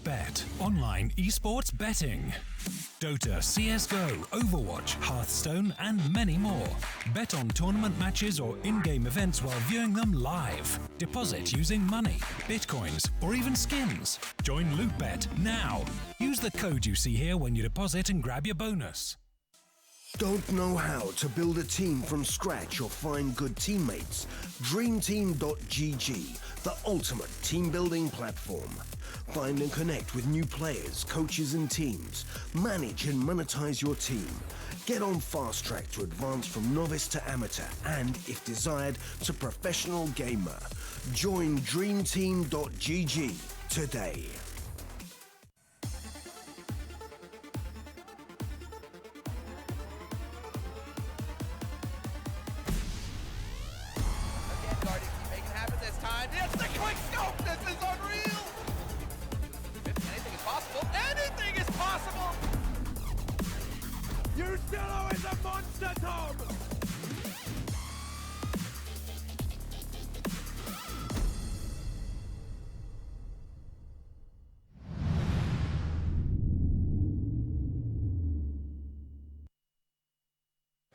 Bet, online esports betting. Dota, CSGO, Overwatch, Hearthstone, and many more. Bet on tournament matches or in-game events while viewing them live. Deposit using money, bitcoins, or even skins. Join LootBet now. Use the code you see here when you deposit and grab your bonus. Don't know how to build a team from scratch or find good teammates? DreamTeam.gg, the ultimate team building platform. Find and connect with new players, coaches and teams. Manage and monetize your team. Get on fast track to advance from novice to amateur and, if desired, to professional gamer. Join DreamTeam.gg today.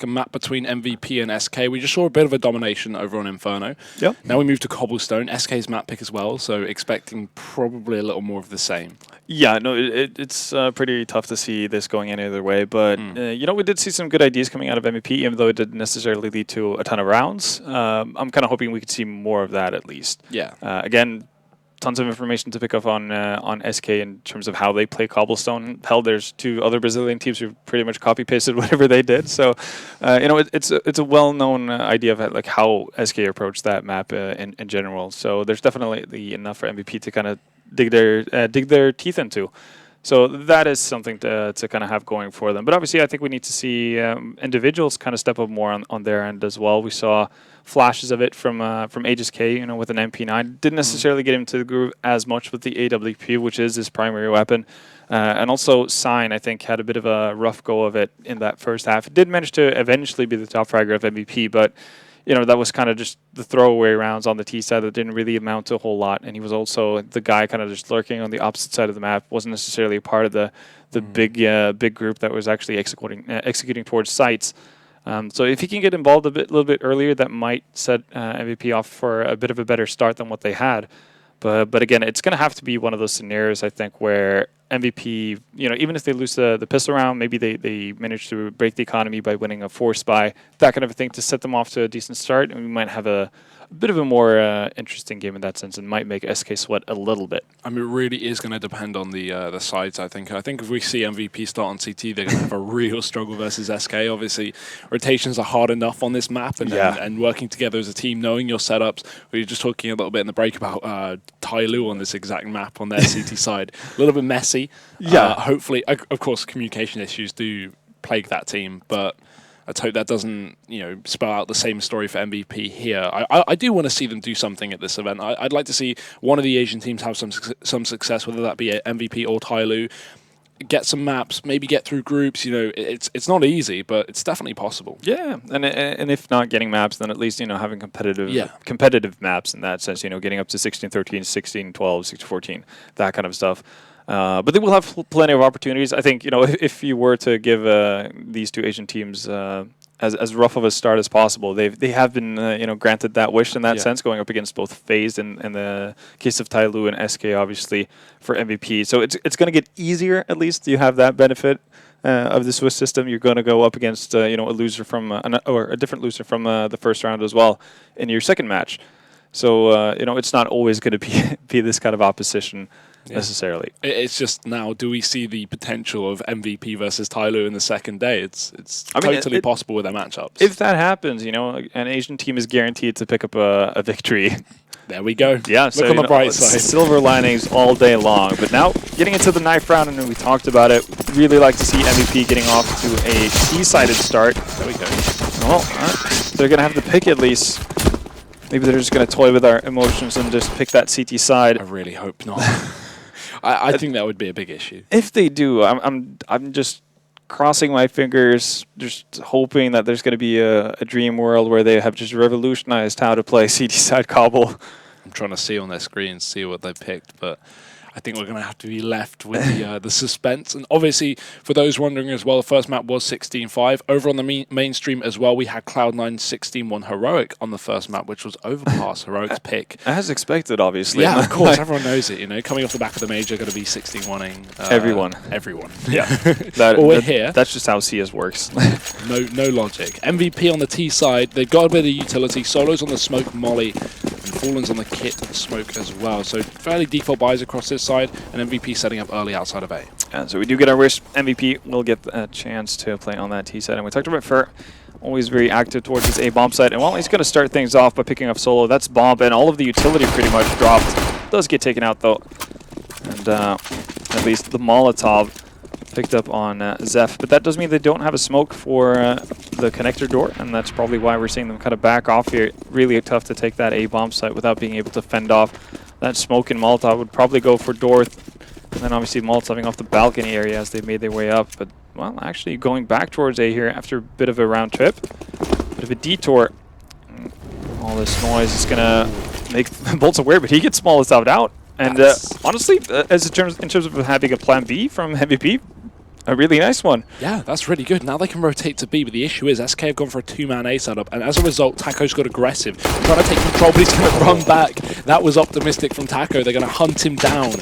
A map between MVP and SK. We just saw a bit of a domination over on Inferno. Yep. Now we move to Cobblestone. SK's map pick as well, so expecting probably a little more of the same. Yeah, no, it's pretty tough to see this going any other way, but you know, we did see some good ideas coming out of MVP, even though it didn't necessarily lead to a ton of rounds. I'm kind of hoping we could see more of that at least. Yeah. Again, tons of information to pick up on SK in terms of how they play Cobblestone. Hell, there's two other Brazilian teams who pretty much copy-pasted whatever they did. So, you know, it's a well-known idea of like how SK approached that map in general. So there's definitely enough for MVP to kind of dig their teeth into. So that is something to kind of have going for them. But obviously, I think we need to see individuals kind of step up more on their end as well. We saw flashes of it from Aegis K, you know, with an MP9. Didn't necessarily get him to the groove as much with the AWP, which is his primary weapon. And also Sign, I think, had a bit of a rough go of it in that first half. It did manage to eventually be the top fragger of MVP, but you know, that was kind of just the throwaway rounds on the T side that didn't really amount to a whole lot. And he was also the guy kind of just lurking on the opposite side of the map. Wasn't necessarily a part of the big group that was actually executing towards sites. So if he can get involved a little bit earlier, that might set MVP off for a bit of a better start than what they had. But again, it's going to have to be one of those scenarios, I think, where MVP, you know, even if they lose the pistol round, maybe they manage to break the economy by winning a force buy, that kind of a thing to set them off to a decent start, and we might have a bit of a more interesting game in that sense, and might make SK sweat a little bit. I mean, it really is going to depend on the sides, I think. I think if we see MVP start on CT, they're going to have a real struggle versus SK. Obviously, rotations are hard enough on this map, and working together as a team, knowing your setups. We were just talking a little bit in the break about Tai Lu on this exact map on their CT side. A little bit messy. Yeah. Hopefully, of course, communication issues do plague that team, but let's hope that doesn't, you know, spell out the same story for MVP here. I do want to see them do something at this event. I'd like to see one of the Asian teams have some success, whether that be MVP or Tai Lu. Get some maps, maybe get through groups. You know, it's not easy, but it's definitely possible. Yeah, and if not getting maps, then at least, you know, having competitive maps in that sense. You know, getting up to 16-13, 16-12, 16-14, that kind of stuff. But they will have plenty of opportunities. I think, you know, if you were to give these two Asian teams as rough of a start as possible, they have been you know, granted that wish in that sense, going up against both FaZe in the case of Tai Lu and SK, obviously, for MVP. So it's going to get easier, at least. You have that benefit of the Swiss system. You're going to go up against you know, a loser from or a different loser from the first round as well in your second match. So you know, it's not always going to be this kind of opposition. Necessarily. It's just now, do we see the potential of MVP versus Tai Lu in the second day? It's totally possible with their matchups. If that happens, you know, an Asian team is guaranteed to pick up a victory. There we go. Yeah, Look on the bright side. Silver linings all day long. But now, getting into the knife round, and we talked about it, really like to see MVP getting off to a C-sided start. There we go. Well, they're going to have the pick at least. Maybe they're just going to toy with our emotions and just pick that CT side. I really hope not. I think that would be a big issue. If they do, I'm just crossing my fingers, just hoping that there's going to be a dream world where they have just revolutionized how to play CT side Cobble. I'm trying to see on their screen, see what they picked, but I think we're going to have to be left with the suspense. And obviously, for those wondering as well, the first map was 16-5. Over on the mainstream as well, we had Cloud9 16-1 Heroic on the first map, which was Overpass, Heroic's pick. As expected, obviously. Yeah, of course, everyone knows it. You know, coming off the back of the major, going to be 16-1ing everyone. Yeah, Well, we're here. That's just how CS works. No logic. MVP on the T side, they've got a bit of utility. Solo's on the smoke molly, and Fallen's on the kit smoke as well. So fairly default buys across this side, and MVP setting up early outside of A. So we do get our wish. MVP will get a chance to play on that T side. And we talked about Fer, always very active towards his A bomb side. And while he's going to start things off by picking up Solo, that's bomb, and all of the utility pretty much dropped. Does get taken out though. And at least the Molotov picked up on Zeph. But that does mean they don't have a smoke for the connector door, and that's probably why we're seeing them kind of back off here. Really tough to take that A bomb site without being able to fend off that smoke, and Molotov would probably go for door. And then obviously Molotoving off the balcony area as they made their way up. But, well, actually going back towards A here after a bit of a round trip. Bit of a detour. All this noise is going to make Bolts aware, but he gets Molotov out. And honestly, in terms of having a plan B from MVP, a really nice one. Yeah, that's really good. Now they can rotate to B, but the issue is SK have gone for a 2-man A setup, and as a result, Taco's got aggressive. He's trying to take control, but he's going to run back. That was optimistic from Taco. They're going to hunt him down.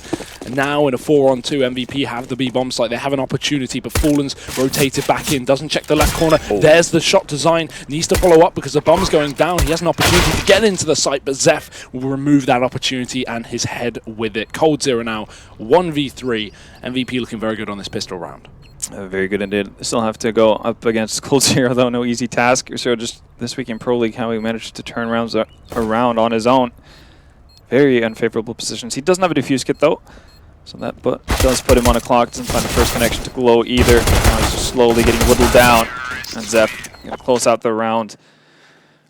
And now in a 4-on-2, MVP have the B bomb site. They have an opportunity, but Fallen's rotated back in, doesn't check the left corner. There's the shot design. Needs to follow up because the bomb's going down. He has an opportunity to get into the site, but Zeph will remove that opportunity and his head with it. Cold Zero now, 1v3. MVP looking very good on this pistol round. Very good indeed. Still have to go up against Cold Zero, though. No easy task. So just this week in Pro League, how he managed to turn rounds around on his own. Very unfavorable positions. He doesn't have a defuse kit, though. So that does put him on a clock. Doesn't find the first connection to Glow either. Now he's just slowly getting whittled down. And Zeph going to close out the round.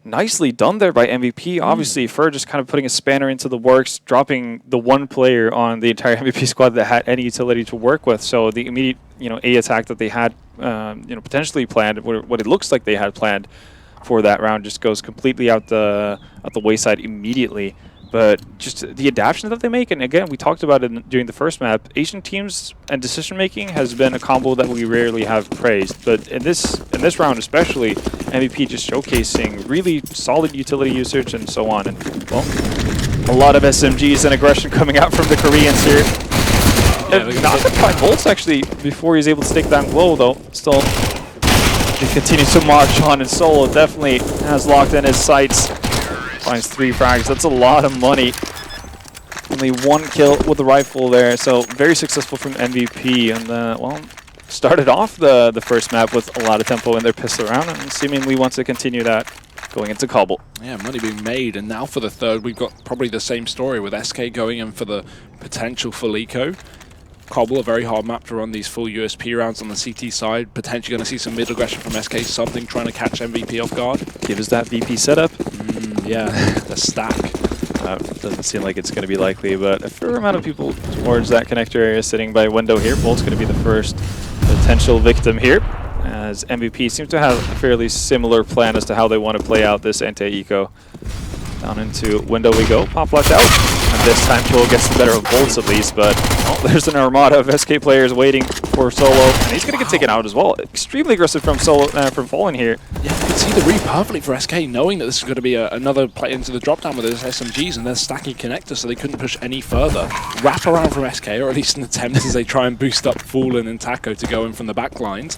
Nicely done there by MVP. Obviously, Fer just kind of putting a spanner into the works, dropping the one player on the entire MVP squad that had any utility to work with. So the immediate, A attack that they had, potentially planned, what it looks like they had planned for that round, just goes completely out the wayside immediately. But just the adaptation that they make, and again, we talked about it during the first map, Asian teams and decision-making has been a combo that we rarely have praised. But in this round especially, MVP just showcasing really solid utility usage and so on. And, well, a lot of SMGs and aggression coming out from the Koreans here. Not going to find Bolts, actually, before he's able to take down Glow, though. Still, he continues to march on, and Solo definitely has locked in his sights. Finds 3 frags. That's a lot of money. Only 1 kill with the rifle there, so very successful from MVP. And well, started off the first map with a lot of tempo in their pistol round, and seemingly wants to continue that going into Cobble. Yeah, money being made, and now for the third, we've got probably the same story with SK going in for the potential for Lico. Cobble, a very hard map to run these full USP rounds on the CT side. Potentially going to see some mid aggression from SK, something trying to catch MVP off guard. Give us that VP setup. Yeah, the stack. Doesn't seem like it's going to be likely, but a fair amount of people towards that connector area sitting by window here. Bolt's going to be the first potential victim here, as MVP seems to have a fairly similar plan as to how they want to play out this anti-eco. Down into window we go. Pop flash out. And this time Kill gets the better of Bolts at least, but there's an armada of SK players waiting for Solo, and he's going to get taken out as well. Extremely aggressive from Solo, from Fallen here. Yeah, you can see the read perfectly for SK, knowing that this is going to be another play into the drop down with those SMGs, and they're stacking connectors, so they couldn't push any further. Wrap around from SK, or at least an attempt as they try and boost up Fallen and Taco to go in from the back lines.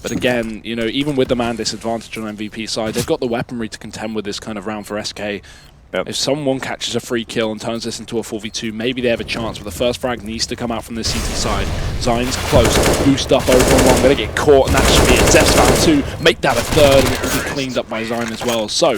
But again, even with the man disadvantage on MVP side, they've got the weaponry to contend with this kind of round for SK. Yep. If someone catches a free kill and turns this into a 4v2, maybe they have a chance, but the first frag needs to come out from the CT side. Zion's close, boost up over on one, gonna get caught, and that should be it. Zeph's found 2, make that a third, and it will be cleaned up by Zion as well. So,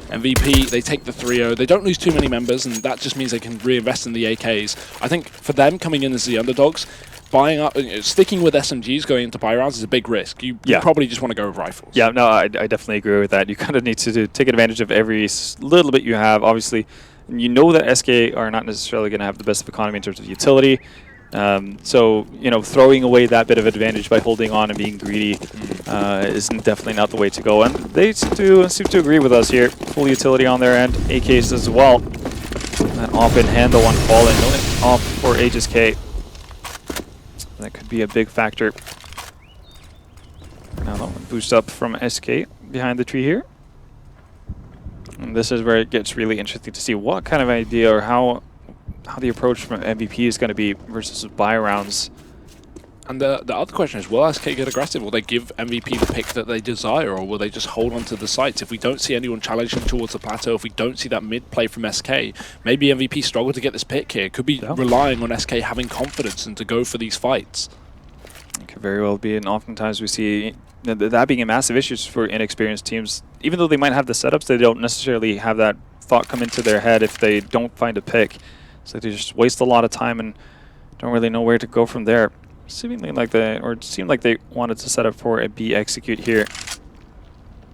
MVP, they take the 3-0. They don't lose too many members, and that just means they can reinvest in the AKs. I think for them, coming in as the underdogs, buying up, sticking with SMGs going into buy rounds is a big risk. You probably just want to go with rifles. Yeah, no, I definitely agree with that. You kind of need to take advantage of every little bit you have. Obviously, you know that SK are not necessarily going to have the best of economy in terms of utility. So, throwing away that bit of advantage by holding on and being greedy is definitely not the way to go. And they seem to agree with us here. Full utility on their end, AKs as well. That op in hand, the one falling. No op for HSK. That could be a big factor. Now that one boost up from SK behind the tree here. And this is where it gets really interesting to see what kind of idea or how the approach from MVP is going to be versus buy rounds. And the other question is, will SK get aggressive? Will they give MVP the pick that they desire, or will they just hold on to the sites? If we don't see anyone challenging towards the plateau, if we don't see that mid play from SK, maybe MVP struggle to get this pick here. Could be relying on SK having confidence and to go for these fights. It could very well be, and oftentimes we see that being a massive issue for inexperienced teams. Even though they might have the setups, they don't necessarily have that thought come into their head if they don't find a pick. So they just waste a lot of time and don't really know where to go from there. Seemingly like it seemed like they wanted to set up for a B execute here.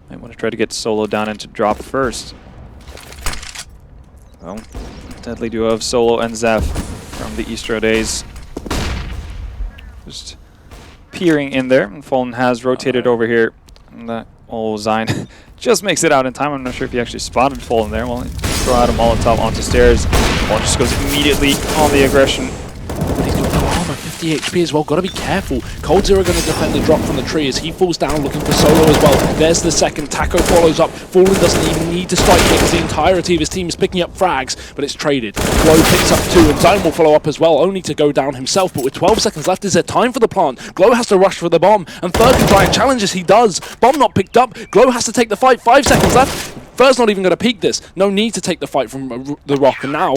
Might want to try to get Solo down into drop first. Well, deadly duo of Solo and Zeph from the Eastro days. Just peering in there, and Fallen has rotated over here. And that Zine just makes it out in time. I'm not sure if he actually spotted Fallen there. Well, throw out a Molotov onto stairs. Fallen just goes immediately on the aggression. 50 HP as well, gotta be careful. coldzera going to defend the drop from the tree as he falls down looking for Solo as well. There's the second, Taco follows up. Fallen doesn't even need to strike here because the entirety of his team is picking up frags, but it's traded. Glow picks up 2 and Zine will follow up as well, only to go down himself, but with 12 seconds left, is there time for the plant? Glow has to rush for the bomb, and Third can try and challenge as he does. Bomb not picked up, Glow has to take the fight, 5 seconds left. Third's not even going to peek this. No need to take the fight from the rock, and now,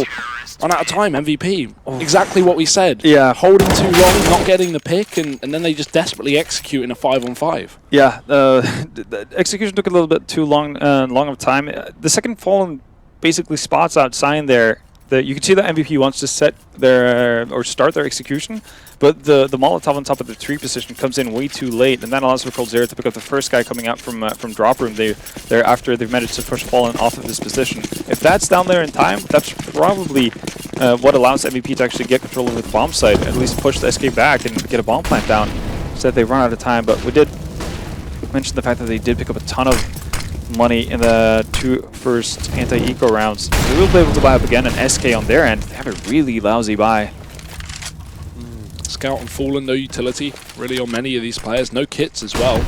run out of time, MVP. Exactly what we said. Yeah. Holding too long, not getting the pick, and then they just desperately execute in a 5-on-5. Yeah, the execution took a little bit too long of time. The second Fallen basically spots out Sign there. You can see that MVP wants to set their or start their execution, but the Molotov on top of the tree position comes in way too late, and that allows for coldzera to pick up the first guy coming out from drop room. They're after they've managed to push Fallen off of this position. If that's down there in time, that's probably what allows MVP to actually get control of the bomb site, at least push the SK back and get a bomb plant down. Instead, they run out of time, but we did mention the fact that they did pick up a ton of money in the 2 first anti-eco rounds. They will be able to buy up again, and SK on their end, they have a really lousy buy. Scout and Fallen, no utility really on many of these players. No kits as well.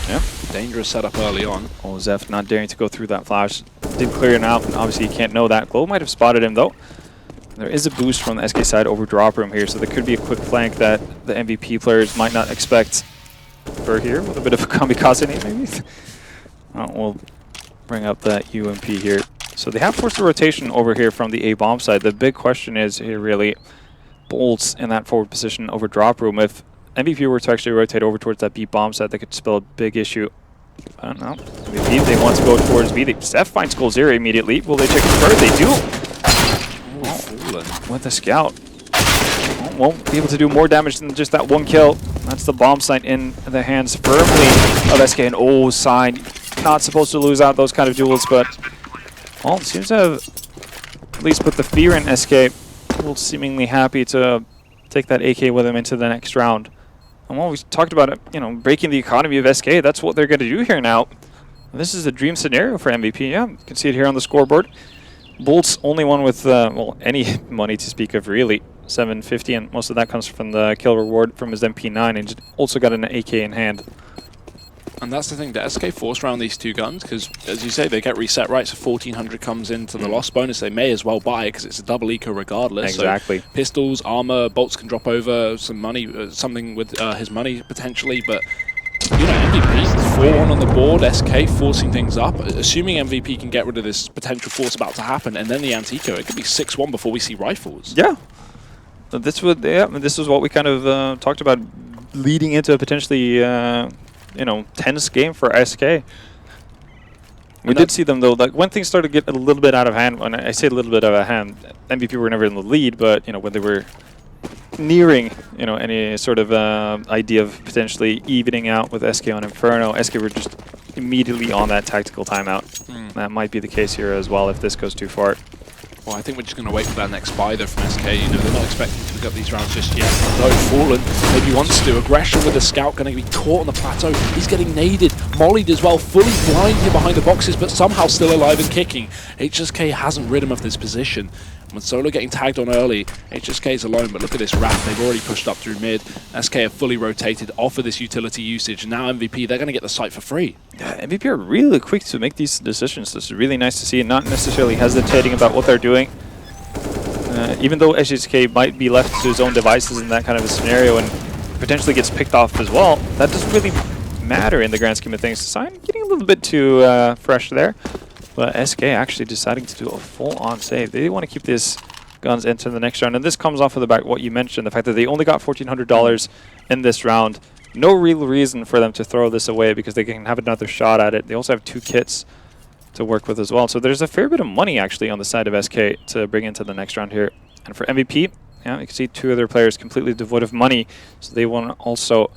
Yeah. Dangerous setup early on. Oh, Zeph not daring to go through that flash. Did clear it out, and obviously you can't know that. Glow might have spotted him though. There is a boost from the SK side over drop room here, so there could be a quick flank that the MVP players might not expect. For here with a bit of a kamikaze maybe. We'll bring up that UMP here. So they have forced a rotation over here from the A bomb side. The big question is here really bolts in that forward position over drop room. If MVP were to actually rotate over towards that B bomb side, that could spell a big issue. I don't know. MVP, they want to go towards B. Seth finds coldzera immediately. Will they check it first? They do. With the scout. Won't be able to do more damage than just that one kill. That's the bomb site in the hands firmly of SK, and Sign. Not supposed to lose out those kind of duels, but well, seems to have at least put the fear in SK. Well, seemingly happy to take that AK with him into the next round. And while we talked about it, breaking the economy of SK, that's what they're going to do here now. And this is a dream scenario for MVP. Yeah, you can see it here on the scoreboard. Bolt's only one with any money to speak of, really. 750, and most of that comes from the kill reward from his MP9, and also got an AK in hand. And that's the thing, the SK force round these 2 guns, because as you say, they get reset right, so 1400 comes into the loss bonus. They may as well buy it because it's a double eco regardless. Exactly. So pistols, armor, bolts can drop over, some money, something with his money potentially, but MVP, 4-1 on the board, SK forcing things up. Assuming MVP can get rid of this potential force about to happen, and then the anti-eco, it could be 6-1 before we see rifles. Yeah. This was what we kind of talked about leading into a potentially tense game for SK. We did see them though, like when things started to get a little bit out of hand. When I say a little bit out of hand, MVP were never in the lead, but when they were nearing any sort of idea of potentially evening out with SK on Inferno, SK were just immediately on that tactical timeout. That might be the case here as well if this goes too far. Well, I think we're just going to wait for that next buy though from SK. They're not expecting to pick up these rounds just yet. No, Fallen maybe wants to. Aggression with the scout, going to be caught on the plateau. He's getting naded, mollied as well, fully blind here behind the boxes, but somehow still alive and kicking. HSK hasn't rid him of this position. When Solo getting tagged on early, HSK is alone, but look at this wrap. They've already pushed up through mid. SK have fully rotated off of this utility usage. And now MVP, they're going to get the site for free. Yeah, MVP are really quick to make these decisions. This is really nice to see, and not necessarily hesitating about what they're doing. Even though HSK might be left to his own devices in that kind of a scenario and potentially gets picked off as well, that doesn't really matter in the grand scheme of things. Sign getting a little bit too fresh there, but SK actually deciding to do a full-on save. They want to keep these guns into the next round, and this comes off of the back what you mentioned, the fact that they only got $1,400 in this round. No real reason for them to throw this away because they can have another shot at it. They also have 2 kits to work with as well. So there's a fair bit of money actually on the side of SK to bring into the next round here. And for MVP, yeah, you can see 2 other players completely devoid of money. So they want to also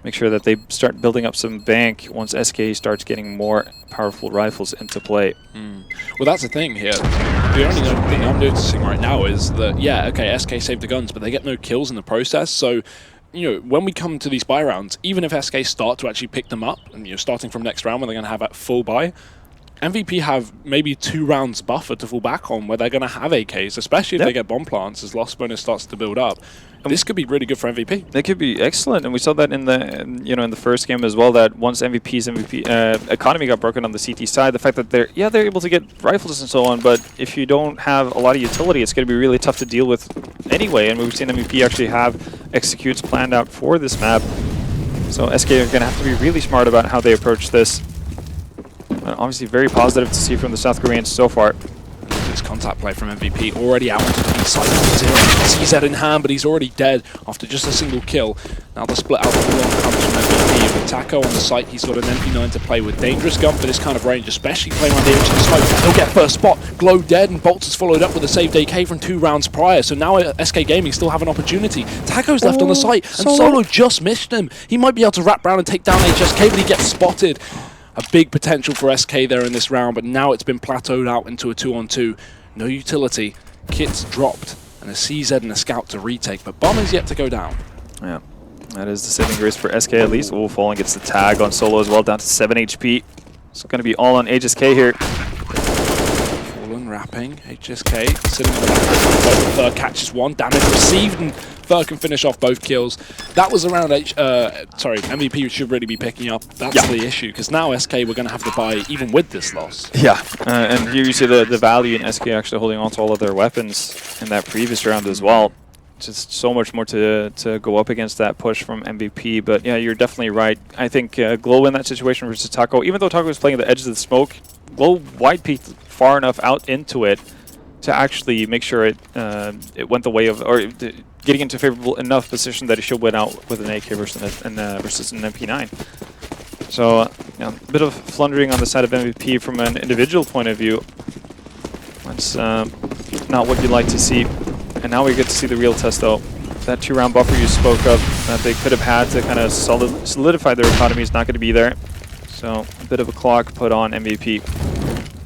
make sure that they start building up some bank once SK starts getting more powerful rifles into play. Well, that's the thing here. The only thing I'm noticing right now is that, yeah, okay, SK saved the guns, but they get no kills in the process. So, you know, when we come to these buy rounds, even if SK start to actually pick them up, and you're starting from next round when they're going to have a full buy, MVP have maybe 2 rounds buffer to fall back on where they're going to have AKs, especially if they get bomb plants as loss bonus starts to build up. And this could be really good for MVP. They could be excellent, and we saw that in the in the first game as well. That once MVP's economy got broken on the CT side, the fact that they're able to get rifles and so on, but if you don't have a lot of utility, it's going to be really tough to deal with anyway. And we've seen MVP actually have executes planned out for this map, so SK are going to have to be really smart about how they approach this. Obviously very positive to see from the South Koreans so far. This contact play from MVP already out onto the B side. CZ in hand, but he's already dead after just a single kill. Now the split out comes from MVP. With Taco on the site, he's got an MP9 to play with. Dangerous gun for this kind of range, especially playing around the edge of the smoke. He'll get first spot. Glow dead, and Bolts has followed up with a saved AK from 2 rounds prior. So now SK Gaming still have an opportunity. Taco's left on the site, and Solo just missed him. He might be able to wrap around and take down HSK, but he gets spotted. A big potential for SK there in this round, but now it's been plateaued out into a 2-on-2. No utility, kits dropped, and a CZ and a scout to retake, but Bomb is yet to go down. Yeah, that is the saving grace for SK at least. Oh, Fallen gets the tag on Solo as well, down to 7 HP. It's going to be all on HSK here. Fallen wrapping, HSK sitting on the back. Fur catches 1, damage received, and Fur can finish off both kills. That was around MVP should really be picking up. That's the issue, because now SK we're going to have to buy even with this loss. Yeah, and here you see the value in SK actually holding on to all of their weapons in that previous round as well. Just so much more to go up against that push from MVP. But yeah, you're definitely right. I think Glow in that situation versus Taco, even though Taco was playing at the edge of the smoke, Glow wide peeked far enough out into it to actually make sure it went the way of, or getting into a favorable enough position that it should win out with an AK versus an MP9. So a bit of flundering on the side of MVP from an individual point of view. That's not what you'd like to see. And now we get to see the real test, though. That 2-round buffer you spoke of that they could have had to kind of solidify their economy is not going to be there. So a bit of a clock put on MVP.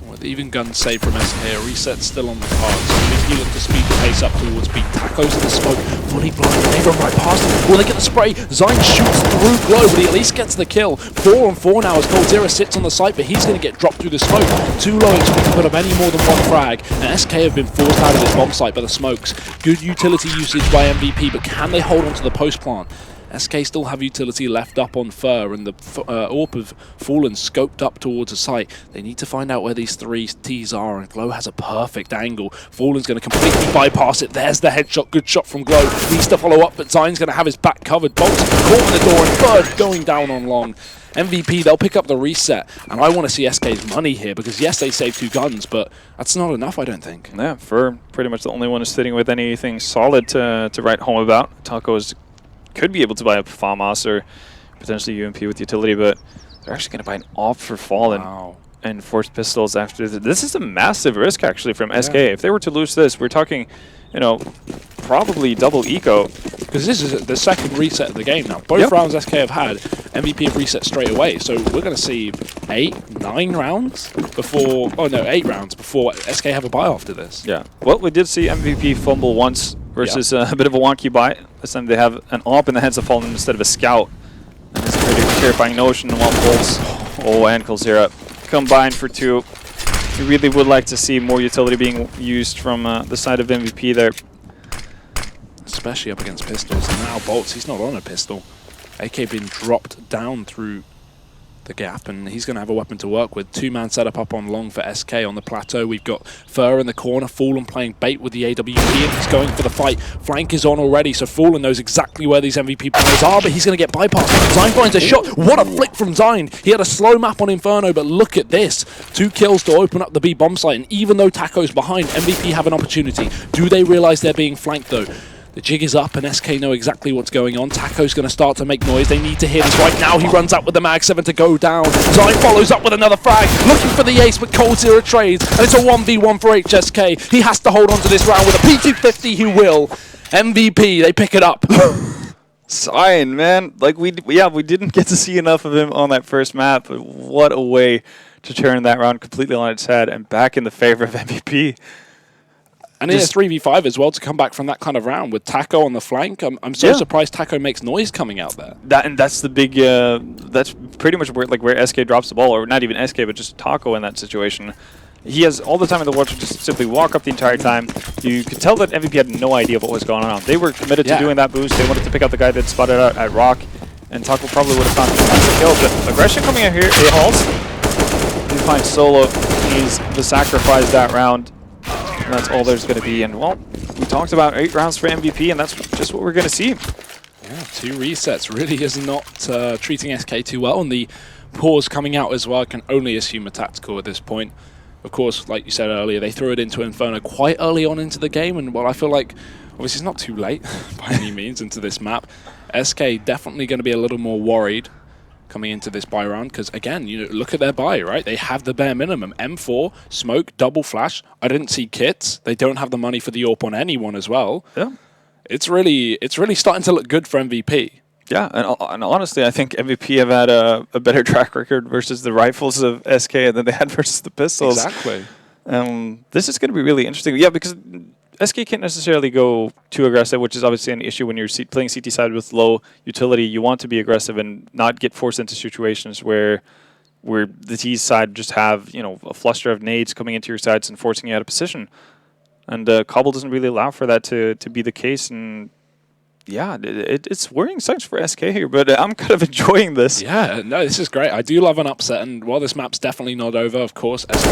With even gun save from SK, a reset still on the cards. MVP look to speed the pace up towards B. Tacos in the smoke, fully blind. They run right past him. Will they get the spray? Zayn shoots through Glow, but he at least gets the kill. 4-on-4 now as Coldzera sits on the site, but he's going to get dropped through the smoke. Too low HP to put up any more than 1 frag, and SK have been forced out of this bomb site by the smokes. Good utility usage by MVP, but can they hold on to the post plant? SK still have utility left up on Fur, and the AWP of Fallen scoped up towards the site. They need to find out where these 3 Ts are, and Glow has a perfect angle. Fallen's going to completely bypass it. There's the headshot. Good shot from Glow. Needs to follow up, but Zayn's going to have his back covered. Bolts caught in the door, and Fur going down on long. MVP, they'll pick up the reset, and I want to see SK's money here, because yes, they saved 2 guns, but that's not enough, I don't think. Yeah, Fur pretty much the only one who's sitting with anything solid to write home about. Taco's could be able to buy a FAMAS or potentially UMP with utility, but they're actually going to buy an AWP for Fallen and force pistols after this. Is a massive risk actually from SK. If they were to lose this, we're talking, probably double eco. Because this is the second reset of the game now. Both rounds SK have had, MVP have reset straight away. So we're going to see 9 rounds before, 8 rounds before SK have a buy after this. Yeah. Well, we did see MVP fumble once versus a bit of a wonky buy. This time they have an AWP in the hands of Fallen instead of a scout. And it's a pretty terrifying notion. 1 pulse. Oh, and Coldzera combined for 2. You really would like to see more utility being used from the side of MVP there. Especially up against pistols. And now Bolts, he's not on a pistol. AK being dropped down through the gap, and he's going to have a weapon to work with. Two-man setup up on long for SK on the plateau. We've got Fur in the corner, Fallen playing bait with the AWP, and he's going for the fight. Flank is on already, so Fallen knows exactly where these MVP players are, but he's going to get bypassed. Zine finds a shot. What a flick from Zine. He had a slow map on Inferno, but look at this. 2 kills to open up the B bomb site, and even though Taco's behind, MVP have an opportunity. Do they realize they're being flanked, though? The jig is up, and SK know exactly what's going on. Taco's going to start to make noise. They need to hear this right now. He runs out with the Mag 7 to go down. Zine follows up with another frag, looking for the ace, but Cold Zero trades, and it's a 1v1 for HSK. He has to hold on to this round with a P250. He will. MVP, they pick it up. Zine, man. Like, we didn't get to see enough of him on that first map, but what a way to turn that round completely on its head and back in the favor of MVP. And it's 3v5 as well to come back from that kind of round with Taco on the flank. I'm so surprised Taco makes noise coming out there. That's the big. That's pretty much where SK drops the ball, or not even SK, but just Taco in that situation. He has all the time in the world to just simply walk up the entire time. You could tell that MVP had no idea what was going on. They were committed to doing that boost. They wanted to pick out the guy that spotted out at Rock, and Taco probably would have found the kill. But aggression coming out here, A-Halls. You find Solo. He's the sacrifice that round. And that's all there's going to be. And, well, we talked about 8 rounds for MVP, and that's just what we're going to see. Yeah, 2 resets really is not treating SK too well. And the pause coming out as well, I can only assume a tactical at this point. Of course, like you said earlier, they threw it into Inferno quite early on into the game. And, well, I feel like, obviously, it's not too late by any means into this map. SK definitely going to be a little more worried coming into this buy round, because again, you know, look at their buy, right? They have the bare minimum. M4, smoke, double flash. I didn't see kits. They don't have the money for the AWP on anyone as well. Yeah. It's really starting to look good for MVP. Yeah, and honestly, I think MVP have had a better track record versus the rifles of SK than they had versus the pistols. Exactly. This is going to be really interesting. Yeah, because SK can't necessarily go too aggressive, which is obviously an issue when you're playing CT side with low utility. You want to be aggressive and not get forced into situations where the T side just have, you know, a fluster of nades coming into your sides and forcing you out of position. And Cobble doesn't really allow for that to be the case. And yeah, it's worrying signs for SK here, but I'm kind of enjoying this. Yeah, no, this is great. I do love an upset, and while this map's definitely not over, of course, SK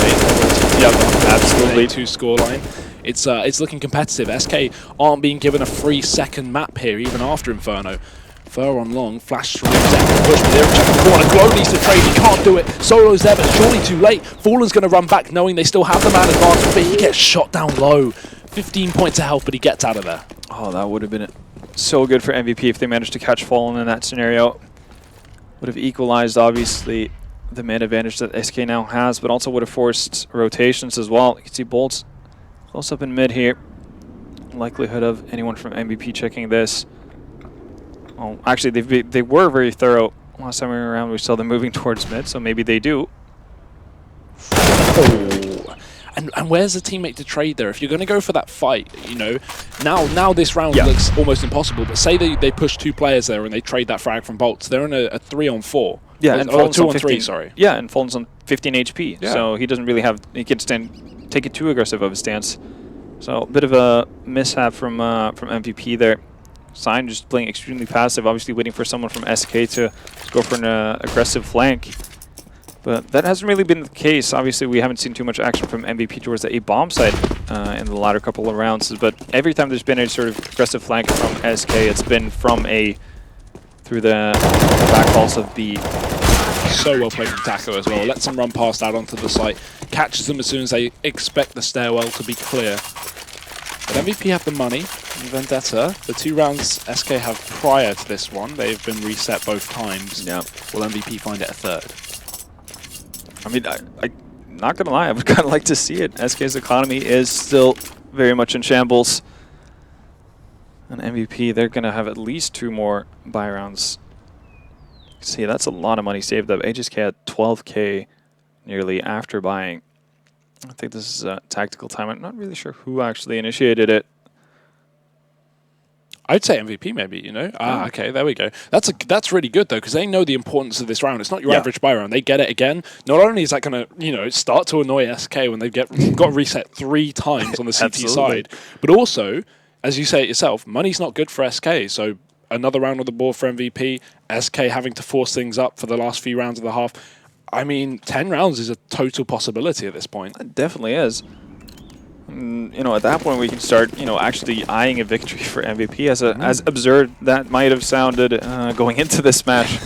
absolutely 2 scoreline. It's looking competitive. SK aren't being given a free second map here, even after Inferno. Fur on long, flash through second push, but they're checking the corner. Glow needs to trade, he can't do it. Solo's there, but surely too late. Fallen's going to run back, knowing they still have the man advantage, but he gets shot down low. 15 points of health, but he gets out of there. Oh, that would have been so good for MVP if they managed to catch Fallen in that scenario. Would have equalized, obviously, the man advantage that SK now has, but also would have forced rotations as well. You can see Bolts close up in mid here. Likelihood of anyone from MVP checking this. Oh, actually, they were very thorough last time we were around. We saw them moving towards mid, so maybe they do. Oh. And where's the teammate to trade there? If you're going to go for that fight, you know, now this round looks almost impossible. But say they push 2 players there and they trade that frag from Bolts, they're in a 3-on-4. Yeah, and or 2-on-3. Sorry. Yeah, and Fallen's on 15 HP, yeah. So he doesn't really have. He can take it too aggressive of a stance. So a bit of a mishap from MVP there. Sign just playing extremely passive, obviously waiting for someone from SK to go for an aggressive flank. But that hasn't really been the case. Obviously, we haven't seen too much action from MVP towards the A-bomb side in the latter couple of rounds. But every time there's been a sort of aggressive flank from SK, it's been from A through the back walls of B. So well played from Taco as well. Lets them run past out onto the site. Catches them as soon as they expect the stairwell to be clear. But MVP have the money. And Vendetta, the 2 rounds SK have prior to this one, they've been reset both times. Yeah. Will MVP find it a 3rd? I mean, I'm not going to lie, I would kind of like to see it. SK's economy is still very much in shambles. And MVP, they're going to have at least 2 more buy rounds. See, that's a lot of money saved up. HSK had 12K nearly after buying. I think this is a tactical time. I'm not really sure who actually initiated it. I'd say MVP maybe, you know? Okay, there we go. That's really good, though, because they know the importance of this round. It's not your average buy round. They get it again. Not only is that going to, you know, start to annoy SK when they got reset 3 times on the CT side, but also, as you say it yourself, money's not good for SK, so another round on the board for MVP, SK having to force things up for the last few rounds of the half. I mean, 10 rounds is a total possibility at this point. It definitely is. You know, at that point we can start, you know, actually eyeing a victory for MVP. As absurd that might have sounded going into this match.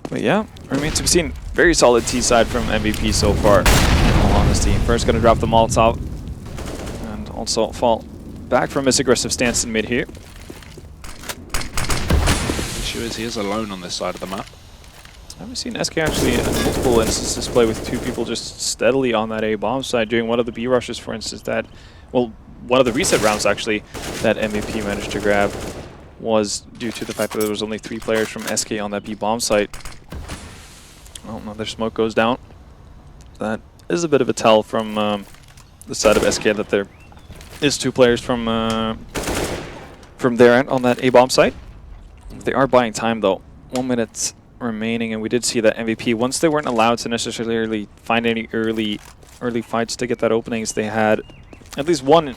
But yeah, remains to be seen. Very solid T side from MVP so far, in all honesty. First going to drop the Molotov, and also fall back from his aggressive stance in mid here. The issue is he is alone on this side of the map. I've seen SK actually in multiple instances play with 2 people just steadily on that A bomb side, doing one of the B rushes, for instance, that, well, one of the reset rounds actually that MVP managed to grab was due to the fact that there was only 3 players from SK on that B bomb site. Well, another smoke goes down. That is a bit of a tell from the side of SK that there is 2 players from their end on that A bomb site. They are buying time though. 1 minute remaining, and we did see that MVP, once they weren't allowed to necessarily find any early fights to get that openings, they had at least one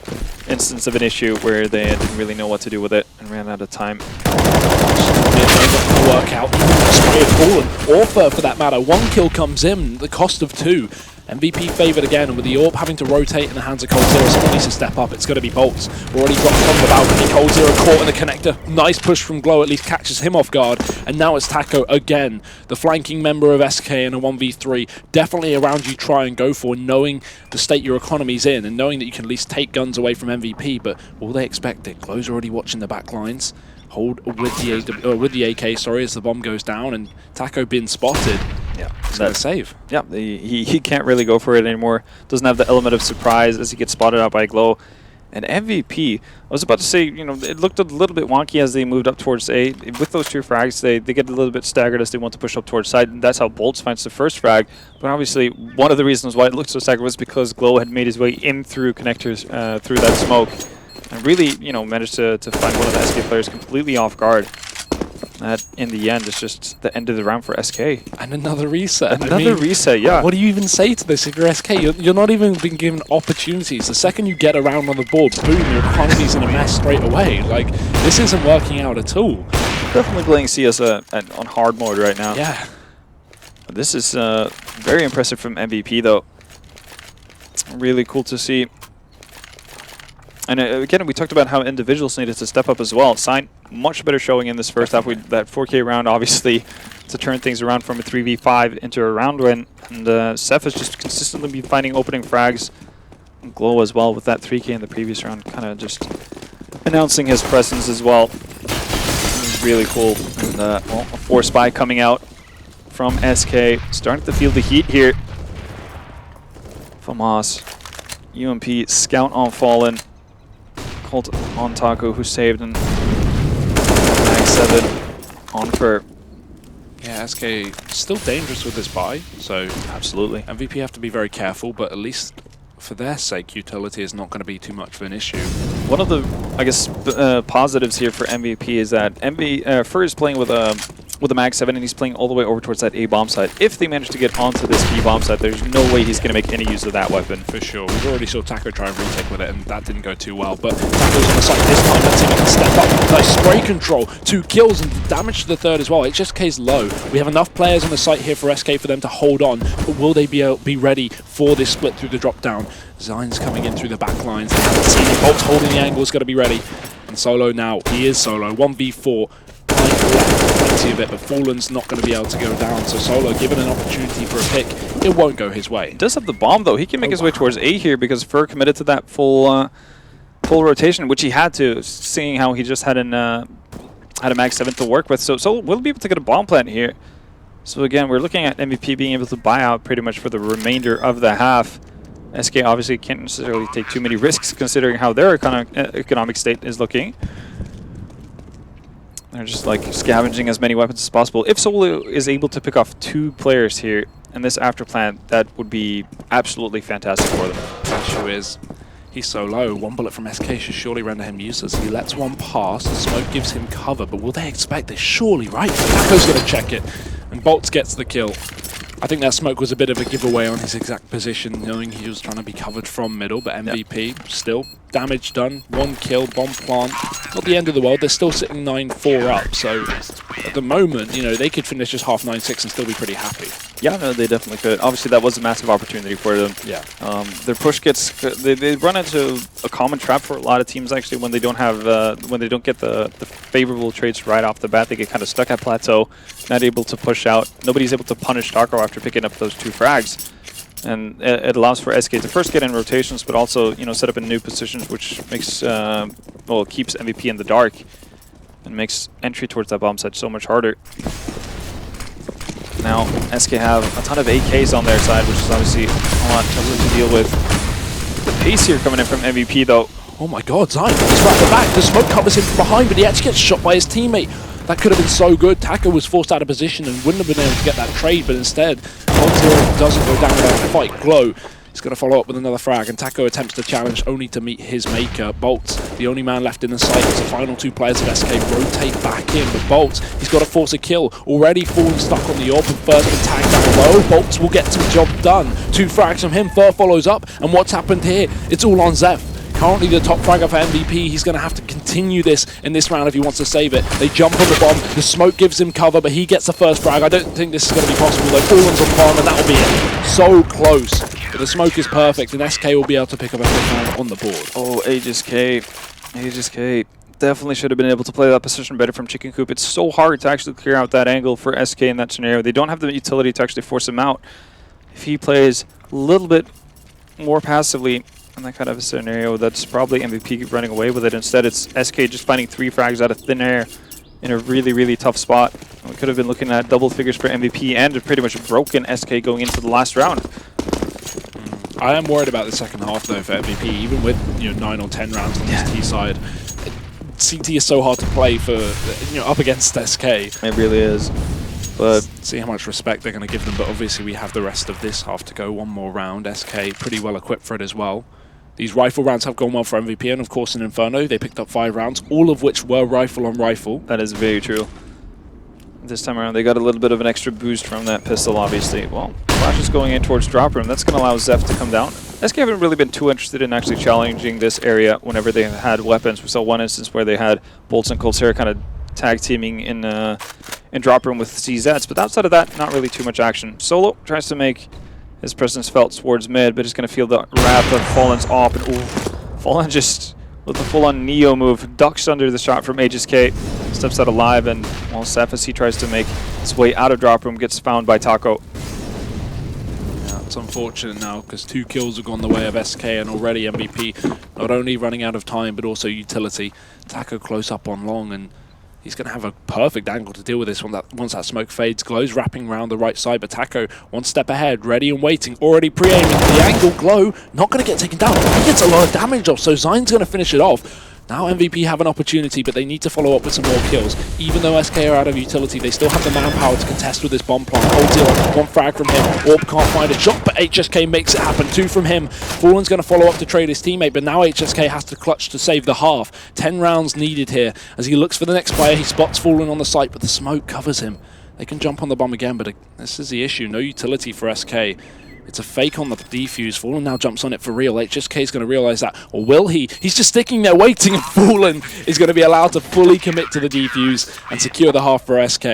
instance of an issue where they didn't really know what to do with it and ran out of time. Work out or for that matter. 1 kill comes in, the cost of 2. MVP favoured again, and with the AWP having to rotate in the hands of coldzera, someone needs to step up. It's going to be boltz. Already dropped from the balcony. coldzera caught in the connector. Nice push from Glow, at least catches him off guard. And now it's Taco again, the flanking member of SK in a 1v3. Definitely a round you try and go for, knowing the state your economy's in, and knowing that you can at least take guns away from MVP. But will they expect it? Glow's already watching the back lines. Hold with the AK, sorry, as the bomb goes down, and Taco been spotted. Yeah, he's going to save. Yeah, he can't really go for it anymore. Doesn't have the element of surprise as he gets spotted out by Glow. And MVP, I was about to say, you know, it looked a little bit wonky as they moved up towards A. With those 2 frags, they get a little bit staggered as they want to push up towards side, and that's how boltzz finds the first frag. But obviously, one of the reasons why it looked so staggered was because Glow had made his way in through connectors, through that smoke. And really, you know, managed to find one of the SK players completely off guard. That, in the end, is just the end of the round for SK. And another reset. Another reset, yeah. What do you even say to this if you're SK? You're not even being given opportunities. The second you get around on the board, boom, your economy's in a mess straight away. Like, this isn't working out at all. Definitely playing CS on hard mode right now. Yeah. This is very impressive from MVP, though. Really cool to see. And again, we talked about how individuals needed to step up as well. Sign much better showing in this first half. That 4K round, obviously, to turn things around from a 3v5 into a round win. And Seth has just consistently been finding opening frags. And Glow as well with that 3K in the previous round, kind of just announcing his presence as well. Really cool. And well, a 4 spy coming out from SK. Starting to feel the heat here. Famas, UMP, scout on Fallen. Called on Taco, who saved, and Mag 7 on for. Yeah, SK still dangerous with this buy, so absolutely. MVP have to be very careful, but at least for their sake, utility is not going to be too much of an issue. One of the, I guess, positives here for MVP is that Fur is playing with a Mag 7, and he's playing all the way over towards that A bomb site. If they manage to get onto this B bomb site, there's no way he's going to make any use of that weapon. For sure. We've already saw Taco try and retake with it, and that didn't go too well. But Taco's on the site this time. Let's see if he can step up. Nice spray control. 2 kills and damage to the third as well. HSK's low. We have enough players on the site here for SK for them to hold on. But will they be ready for this split through the drop down? Zion's coming in through the back lines. They haven't seen him. boltzz holding the angle is going to be ready. And Solo now. He is Solo. 1v4. Plenty of it, but Fallen's not going to be able to go down, so Solo, given an opportunity for a pick, it won't go his way. He does have the bomb, though. He can make his way towards A here because Fur committed to that full rotation, which he had to, seeing how he just had a Mag 7 to work with. So we'll be able to get a bomb plant here. So again, we're looking at MVP being able to buy out pretty much for the remainder of the half. SK obviously can't necessarily take too many risks considering how their economic state is looking. They're just like scavenging as many weapons as possible. If Solo is able to pick off 2 players here in this after plant, that would be absolutely fantastic for them. That sure is. He's so low. One bullet from SK should surely render him useless. He lets one pass. The smoke gives him cover, but will they expect this? Surely, right? Taco's going to check it, and Bolts gets the kill. I think that smoke was a bit of a giveaway on his exact position, knowing he was trying to be covered from middle, but MVP still damage done. 1 kill, bomb plant. Not the end of the world. They're still sitting 9-4 up, so at the moment, you know, they could finish just half 9-6 and still be pretty happy. Yeah, no, they definitely could. Obviously, that was a massive opportunity for them. Yeah. Their push gets they run into a common trap for a lot of teams actually when they don't have when they don't get the favorable traits right off the bat. They get kind of stuck at plateau, not able to push out. Nobody's able to punish Taco after picking up those 2 frags. And it allows for SK to first get in rotations, but also, you know, set up in new positions, which makes well, keeps MVP in the dark and makes entry towards that bomb site so much harder. Now SK have a ton of AKs on their side, which is obviously a lot tougher to deal with. The pace here coming in from MVP though. Oh my god, Zion is right at the back. The smoke covers him from behind, but he actually gets shot by his teammate. That could have been so good. Taco was forced out of position and wouldn't have been able to get that trade, but instead, Voltaire doesn't go down without a fight. Glow, he's going to follow up with another frag, and Taco attempts to challenge only to meet his maker. Bolts, the only man left in the site as the final 2 players of SK rotate back in. But Bolts, he's got to force a kill. Already falling stuck on the AWP and first been tagged down low. Bolts will get some job done. 2 frags from him, Fur follows up, and what's happened here? It's all on Zeph. Currently the top fragger for MVP. He's going to have to continue this in this round if he wants to save it. They jump on the bomb. The smoke gives him cover, but he gets the first frag. I don't think this is going to be possible, though. Fallen's on farm, and that'll be it. So close. But the smoke is perfect, and SK will be able to pick up a quick round on the board. Oh, Aegis K. Aegis K definitely should have been able to play that position better from Chicken Coop. It's so hard to actually clear out that angle for SK in that scenario. They don't have the utility to actually force him out. If he plays a little bit more passively in that kind of a scenario, that's probably MVP running away with it. Instead, it's SK just finding 3 frags out of thin air in a really, really tough spot. We could have been looking at double figures for MVP and a pretty much broken SK going into the last round. I am worried about the second half, though, for MVP. Even with 9 or 10 rounds on this T side, CT is so hard to play for up against SK. It really is. But see how much respect they're going to give them. But obviously, we have the rest of this half to go. 1 more round. SK pretty well equipped for it as well. These rifle rounds have gone well for MVP, and of course in Inferno they picked up 5 rounds, all of which were rifle on rifle. That is very true. This time around they got a little bit of an extra boost from that pistol, obviously. Well, Flash is going in towards drop room. That's going to allow Zeph to come down. SK haven't really been too interested in actually challenging this area whenever they had weapons. We saw one instance where they had Bolts and Coltsera kind of tag teaming in drop room with CZs, but outside of that, not really too much action. Solo tries to make his presence felt towards mid, but he's going to feel the wrath of Fallen's AWP. And ooh, Fallen just, with the full-on Neo move, ducks under the shot from Aegis K, steps out alive, and while Zeph, as he tries to make his way out of drop room, gets found by Taco. Yeah, it's unfortunate now, because 2 kills have gone the way of SK, and already MVP not only running out of time, but also utility. Taco close up on long, and he's going to have a perfect angle to deal with this once that smoke fades. Glow's wrapping around the right side, but Taco 1 step ahead, ready and waiting, already pre-aiming the angle. Glow not going to get taken down. He gets a lot of damage off, so Zion's going to finish it off. Now MVP have an opportunity, but they need to follow up with some more kills. Even though SK are out of utility, they still have the manpower to contest with this bomb plant. Holds it on, 1 frag from him. AWP can't find a shot, but HSK makes it happen. 2 from him. Fallen's going to follow up to trade his teammate, but now HSK has to clutch to save the half. 10 rounds needed here. As he looks for the next player, he spots Fallen on the site, but the smoke covers him. They can jump on the bomb again, but this is the issue. No utility for SK. It's a fake on the defuse. Fallen now jumps on it for real. HSK is going to realize that. Or will he? He's just sticking there waiting, and Fallen is going to be allowed to fully commit to the defuse and secure the half for SK.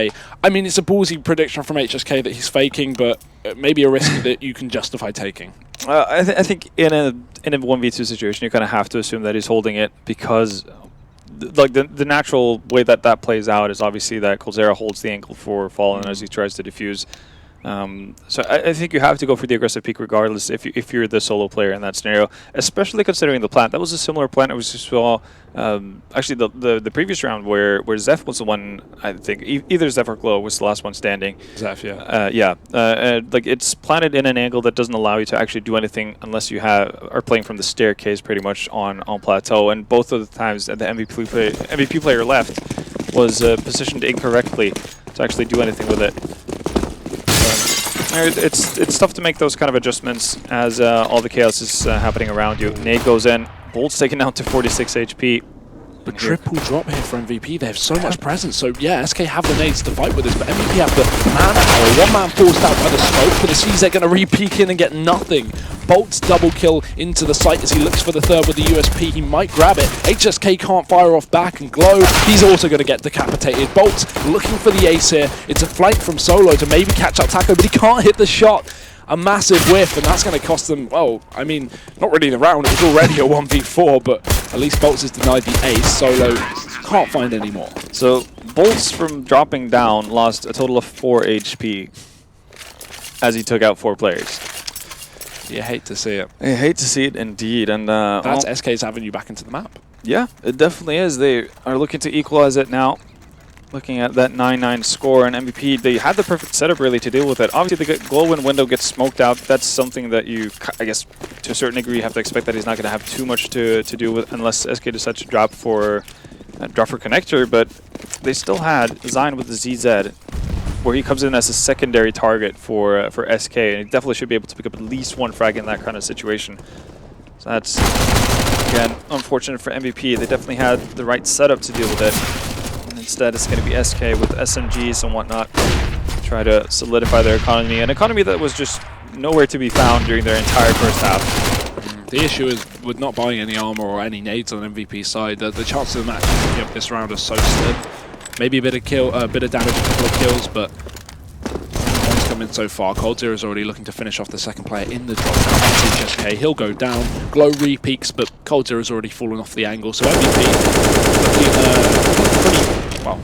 I mean, it's a ballsy prediction from HSK that he's faking, but maybe a risk that you can justify taking. I think in a 1v2 situation, you kind of have to assume that he's holding it because like the natural way that plays out is obviously that Coltsera holds the angle for Fallen as he tries to defuse. So I think you have to go for the aggressive peek regardless if you're the solo player in that scenario, especially considering the plant. That was a similar plant we saw actually the previous round where Zeph was the one, I think, either Zeph or Glow was the last one standing. Zeph, yeah. Like it's planted in an angle that doesn't allow you to actually do anything unless you are playing from the staircase pretty much on plateau, and both of the times that the MVP player left was positioned incorrectly to actually do anything with it. It's tough to make those kind of adjustments as all the chaos is happening around you. Nade goes in, Bolt's taken down to 46 HP. But triple drop here for MVP. They have so much presence. So yeah, SK have the nades to fight with this, but MVP have the manpower. One man forced out by the smoke, but the CZ going to re-peek in and get nothing. Bolt's double kill into the site as he looks for the third with the USP. He might grab it. HSK can't fire off back, and Glow, he's also going to get decapitated. Bolt looking for the ace here. It's a flank from Solo to maybe catch up Taco, but he can't hit the shot. A massive whiff, and that's going to cost them, well, I mean, not really in the round, it was already a 1v4, but at least Bolts has denied the ace. Solo can't find any more. So Bolts, from dropping down, lost a total of 4 HP as he took out 4 players. You hate to see it. I hate to see it indeed, and that's SK's avenue back into the map. Yeah, it definitely is. They are looking to equalize it now. Looking at that 9-9 score, and MVP, they had the perfect setup really to deal with it. Obviously, the Glowin window gets smoked out. That's something that you, I guess, to a certain degree, you have to expect that he's not going to have too much to do with unless SK decides to drop for connector. But they still had Zine with the ZZ, where he comes in as a secondary target for SK, and he definitely should be able to pick up at least 1 frag in that kind of situation. So that's, again, unfortunate for MVP. They definitely had the right setup to deal with it. Instead, it's going to be SK with SMGs and whatnot, try to solidify their economy. An economy that was just nowhere to be found during their entire first half. The issue is with not buying any armor or any nades on MVP's side, the chances of the match picking up this round are so slim. Maybe a bit of damage, a couple of kills, but one's come in so far. Cold Zero is already looking to finish off the second player in the drop. Now that's HSK. He'll go down. Glow re-peaks, but Cold Zero has already fallen off the angle. So MVP looking pretty, well,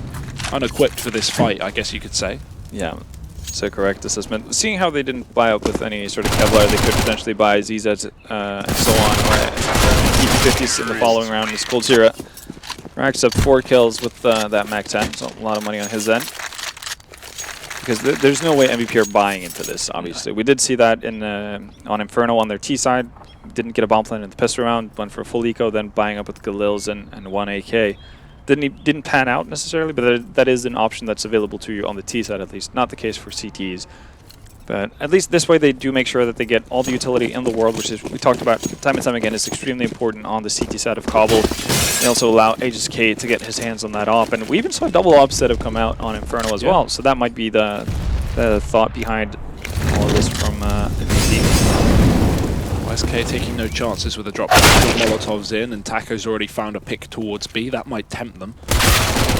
unequipped for this fight, I guess you could say. Yeah, it's a correct assessment. Seeing how they didn't buy up with any sort of Kevlar, they could potentially buy ZZs and so on, or EP50s in the following round. As Cold Zero racks up 4 kills with that Mac 10, so a lot of money on his end. Because there's no way MVP are buying into this, obviously. We did see that in on Inferno on their T side. Didn't get a bomb plant in the pistol round, went for a full eco, then buying up with Galils and 1 AK. Didn't pan out necessarily, but that is an option that's available to you on the T side at least. Not the case for CTs. But at least this way they do make sure that they get all the utility in the world, which is, we talked about time and time again, is extremely important on the CT side of Cobble. They also allow HSK to get his hands on that op. And we even saw a double op setup come out on Inferno as well. So that might be the thought behind all of this from MVP. SK taking no chances with a drop. Molotovs in, and Taco's already found a pick towards B. That might tempt them.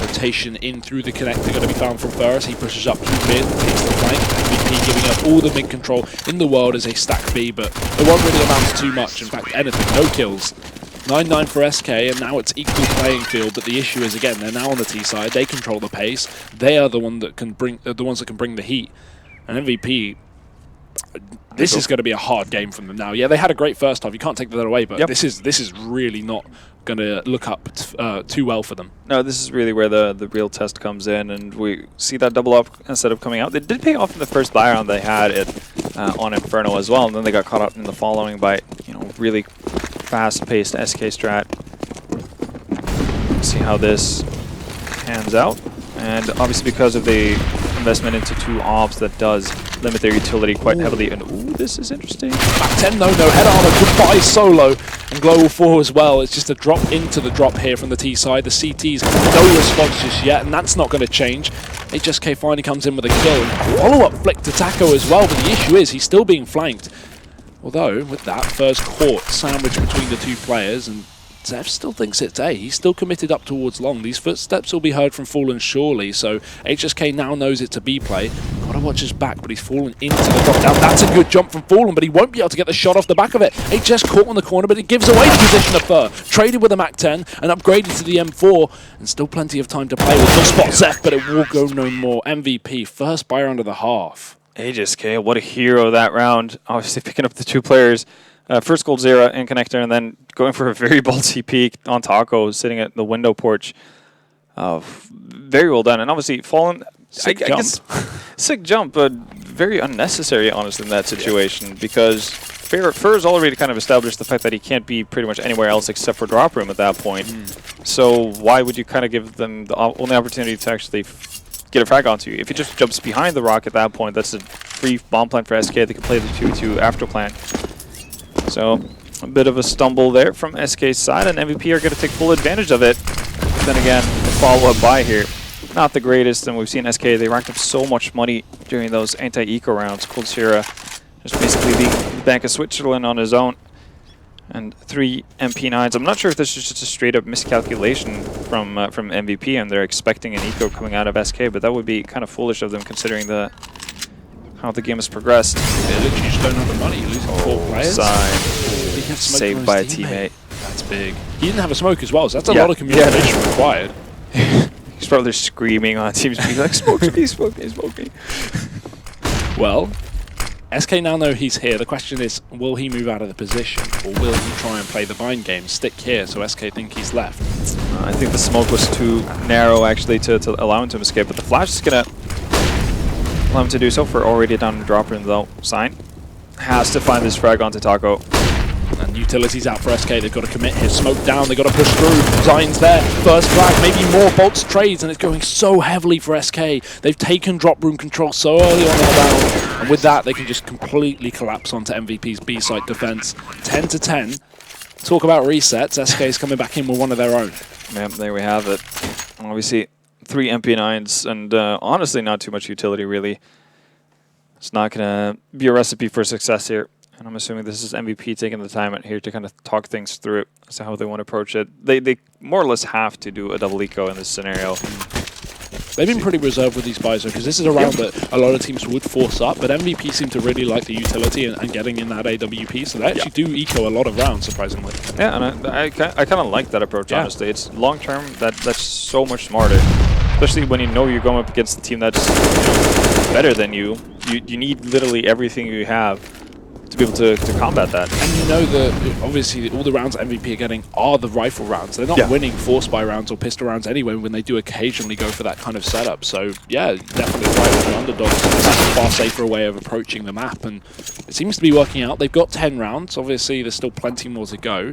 Rotation in through the connector going to be found from Ferris. He pushes up through mid, takes the flank. MVP giving up all the mid control in the world as they stack B, but it won't really amount to too much. In fact, anything. No kills. 9-9 for SK, and now it's equal playing field. But the issue is, again, they're now on the T side. They control the pace. They are the ones that can bring the heat. And MVP. This is going to be a hard game from them now. Yeah, they had a great first half. You can't take that away, but this is really not going to look up too well for them. No, this is really where the real test comes in, and we see that double up instead of coming out. They did pay off in the first buy round they had it on Inferno as well, and then they got caught up in the following by really fast-paced SK strat. See how this pans out, and obviously because of the investment into 2 ops, that does limit their utility quite heavily. And ooh, this is interesting. Back 10, no head armor. Goodbye, Solo. And Global 4 as well. It's just a drop into the drop here from the T side. The CT's no response just yet, and that's not going to change. HSK finally comes in with a kill. And follow-up flick to Taco as well, but the issue is he's still being flanked. Although, with that first caught sandwich between the 2 players, and Zev still thinks it's A. He's still committed up towards long. These footsteps will be heard from Fallen surely, so HSK now knows it's a B play. Gotta watch his back, but he's fallen into the drop down. That's a good jump from Fallen, but he won't be able to get the shot off the back of it. HS caught on the corner, but it gives away the position of Fur. Traded with a Mac 10 and upgraded to the M4, and still plenty of time to play with. He'll spot Zev, but it will go no more. MVP, first buy round of the half. HSK, what a hero that round. Obviously picking up the 2 players. First Gold Zero in connector, and then going for a very ballsy peek on Taco, sitting at the window porch. Very well done, and obviously Fallen. I guess sick jump, but very unnecessary, honestly, in that situation, because Fur's already kind of established the fact that he can't be pretty much anywhere else except for drop room at that point. So why would you kind of give them the only opportunity to actually get a frag onto you? If he just jumps behind the rock at that point, that's a free bomb plant for SK. They can play the 2-2 after plant. So a bit of a stumble there from SK's side, and MVP are going to take full advantage of it. But then again, the follow-up buy here, not the greatest, and we've seen SK, they racked up so much money during those anti-eco rounds. coldzera just basically being the Bank of Switzerland on his own. And 3 MP9s. I'm not sure if this is just a straight-up miscalculation from MVP, and they're expecting an eco coming out of SK, but that would be kind of foolish of them considering how the game has progressed. They literally just don't have the money. You're losing 4 players. Saved by a teammate. That's big. He didn't have a smoke as well, so that's a lot of communication required. He's probably screaming on teams, being like, smoke me, smoke me, smoke me. Well, SK now know he's here. The question is, will he move out of the position, or will he try and play the bind game, stick here, so SK think he's left? I think the smoke was too narrow, actually, to allow him to escape, but the flash is going to allow him to do so for already down the drop room, though. Sign has to find this frag onto Taco. And utilities out for SK. They've got to commit here. Smoke down. They've got to push through. Zion's there. First flag. Maybe more bolts trades. And it's going so heavily for SK. They've taken drop room control so early on in the round. And with that, they can just completely collapse onto MVP's B-site defense. 10 to 10. Talk about resets. SK is coming back in with one of their own. Yeah, there we have it. Obviously, 3 MP9s. And honestly, not too much utility, really. It's not going to be a recipe for success here. And I'm assuming this is MVP taking the time out here to kind of talk things through as to how they want to approach it. They more or less have to do a double eco in this scenario. They've been pretty reserved with these buys, because this is a round that a lot of teams would force up, but MVP seem to really like the utility and getting in that AWP, so they actually do eco a lot of rounds, surprisingly. Yeah, and I kind of like that approach, honestly. It's long-term, that's so much smarter. Especially when you know you're going up against a team that's better than you. You need literally everything you have to be able to combat that. And you know that obviously all the rounds that MVP are getting are the rifle rounds. They're not winning force buy rounds or pistol rounds anyway when they do occasionally go for that kind of setup. So yeah, definitely right with the underdogs. This is a far safer way of approaching the map, and it seems to be working out. They've got 10 rounds. Obviously there's still plenty more to go,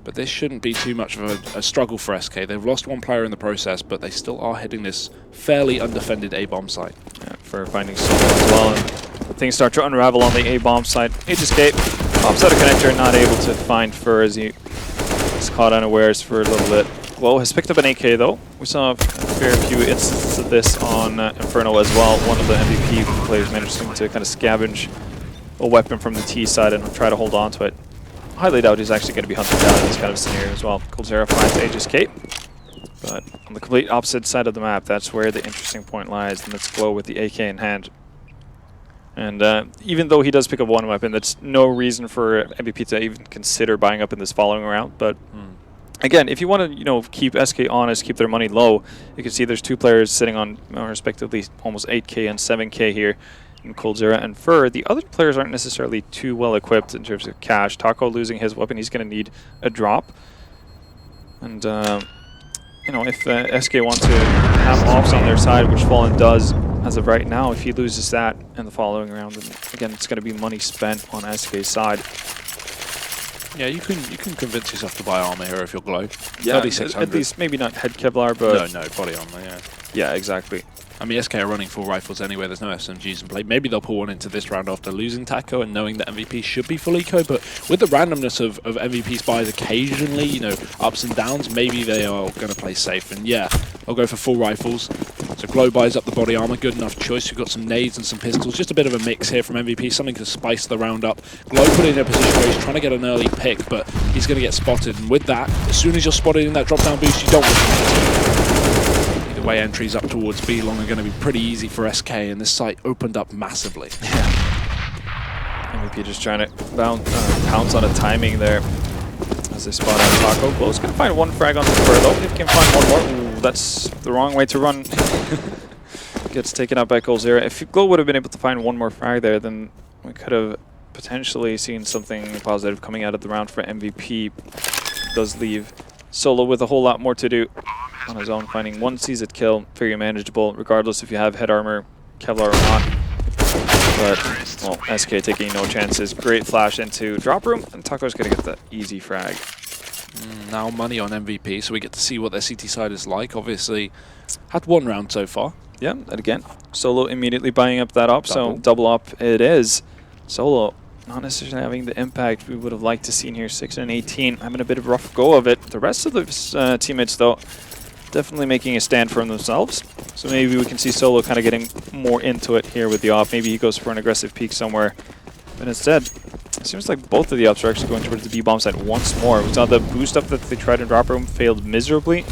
but this shouldn't be too much of a struggle for SK. They've lost 1 player in the process, but they still are hitting this fairly undefended A-bomb site. Yeah, for finding solo as well. And things start to unravel on the A-bomb side. Age escape, pops out a connector, not able to find Fur as he is caught unawares for a little bit. Glow has picked up an AK though. We saw a fair few instances of this on Inferno as well. One of the MVP players managed to kind of scavenge a weapon from the T side and try to hold on to it. Highly doubt he's actually going to be hunted down in this kind of scenario as well. coldzera finds Age escape. But on the complete opposite side of the map, that's where the interesting point lies. And that's Glow with the AK in hand. And even though he does pick up 1 weapon, that's no reason for MVP to even consider buying up in this following round. But again, if you want to, keep SK honest, keep their money low, you can see there's 2 players sitting on respectively almost 8K and 7K here in coldzera and Fur. The other players aren't necessarily too well equipped in terms of cash. Taco losing his weapon, he's going to need a drop. And if SK want to have offs on their side, which Fallen does as of right now, if he loses that in the following round, then again, it's going to be money spent on SK's side. Yeah, you can convince yourself to buy armor here if you're Glow. Yeah, at least maybe not head Kevlar, but no body armor. Yeah. Yeah, exactly. I mean, SK are running full rifles anyway. There's no SMGs in play. Maybe they'll pull one into this round after losing Taco and knowing that MVP should be full eco. But with the randomness of MVP's buys occasionally, ups and downs, maybe they are going to play safe. And yeah, I'll go for full rifles. So Glow buys up the body armor. Good enough choice. We've got some nades and some pistols. Just a bit of a mix here from MVP. Something to spice the round up. Glow put in a position where he's trying to get an early pick, but he's going to get spotted. And with that, as soon as you're spotted in that drop-down boost, you don't want to. Either way, entries up towards B-Long are going to be pretty easy for SK, and this site opened up massively. Yeah. MVP just trying to pounce on a timing there as they spot out Taco. Glow's going to find 1 frag on the Fur, though. If he can find 1 more, ooh, that's the wrong way to run. Gets taken out by coldzera. If Glow would have been able to find 1 more frag there, then we could have potentially seen something positive coming out of the round for MVP. Does leave solo with a whole lot more to do on his own, finding 1 CZ kill, very manageable, regardless if you have head armor, Kevlar or not. But, well, SK taking no chances. Great flash into drop room, and Taco's going to get the easy frag. Now money on MVP, so we get to see what their CT side is like. Obviously, had 1 round so far. Yeah, and again, Solo immediately buying up that op, so double op it is. Solo not necessarily having the impact we would have liked to see in here. 6 and 18, having a bit of a rough go of it. The rest of the teammates, though, definitely making a stand for themselves. So maybe we can see Solo kind of getting more into it here with the op. Maybe he goes for an aggressive peek somewhere. But instead, it seems like both of the ops are actually going towards the B-bomb site once more. We saw the boost up that they tried in drop room failed miserably.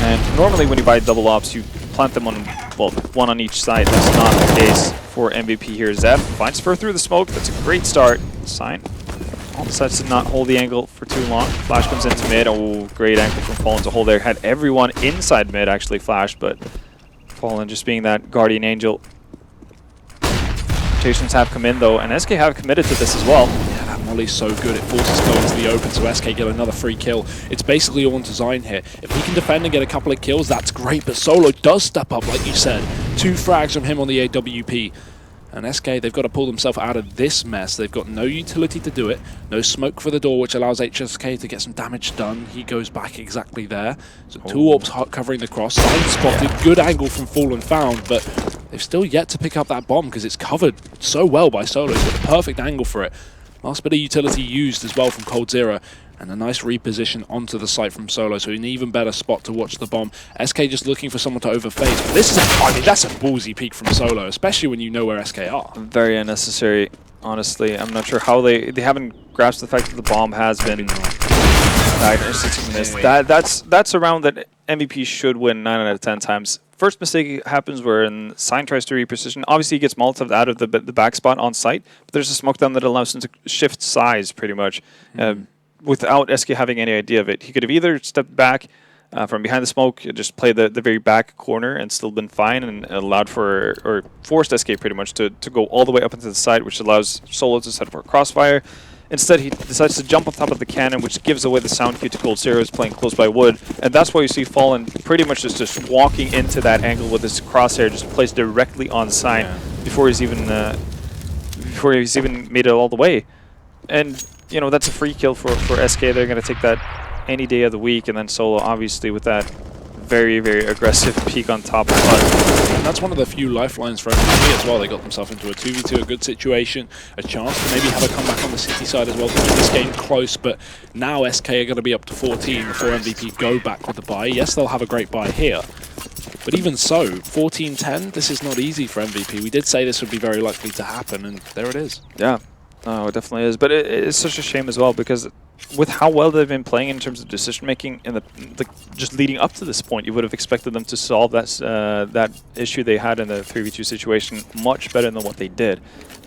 And normally when you buy double ops, you plant them on, well, one on each side. That's not the case for MVP here. Zeph finds Fur through the smoke. That's a great start. Sign. All decides to not hold the angle for too long. Flash comes into mid. Oh, great angle from Fallen to hold there. Had everyone inside mid actually flash, but Fallen just being that guardian angel. Rotations have come in though, and SK have committed to this as well. Yeah, that Molly's so good. It forces Go into the open, so SK get another free kill. It's basically all on design here. If he can defend and get a couple of kills, that's great, but Solo does step up, like you said. 2 frags from him on the AWP. And SK, they've got to pull themselves out of this mess. They've got no utility to do it, no smoke for the door, which allows HSK to get some damage done. He goes back exactly there. So 2 AWPs covering the cross. Sign spotted, good angle from Fallen found, but they've still yet to pick up that bomb because it's covered so well by Solo. He's got the perfect angle for it. Last bit of utility used as well from coldzera. And a nice reposition onto the site from Solo, so an even better spot to watch the bomb. SK just looking for someone to overface. But this is I mean, that's a ballsy peek from Solo, especially when you know where SK are. Very unnecessary, honestly. I'm not sure how they haven't grasped the fact that the bomb has been missed. That's a round that MVP should win 9 out of 10 times. First mistake happens where Sign tries to reposition. Obviously, he gets Molotov out of the back spot on site, but there's a smoke down that allows him to shift size pretty much. Without SK having any idea of it. He could have either stepped back from behind the smoke, just played the very back corner and still been fine and allowed for, or forced SK pretty much to go all the way up into the side, which allows Solo to set for a crossfire. Instead, he decides to jump on top of the cannon, which gives away the sound cue to coldzera, who's playing close by wood. And that's why you see Fallen pretty much just walking into that angle with his crosshair just placed directly on Sign before he's even made it all the way. And you know, that's a free kill for SK. They're going to take that any day of the week. And then Solo, obviously, with that very, very aggressive peek on top of HUD. And that's one of the few lifelines for MVP as well. They got themselves into a 2v2, a good situation, a chance to maybe have a comeback on the City side as well to keep this game close. But now SK are going to be up to 14 before MVP go back with the buy. Yes, they'll have a great buy here. But even so, 14-10, this is not easy for MVP. We did say this would be very likely to happen, and there it is. Yeah. No, it definitely is, but it's such a shame as well because with how well they've been playing in terms of decision making and the just leading up to this point, you would have expected them to solve that issue they had in the 3v2 situation much better than what they did,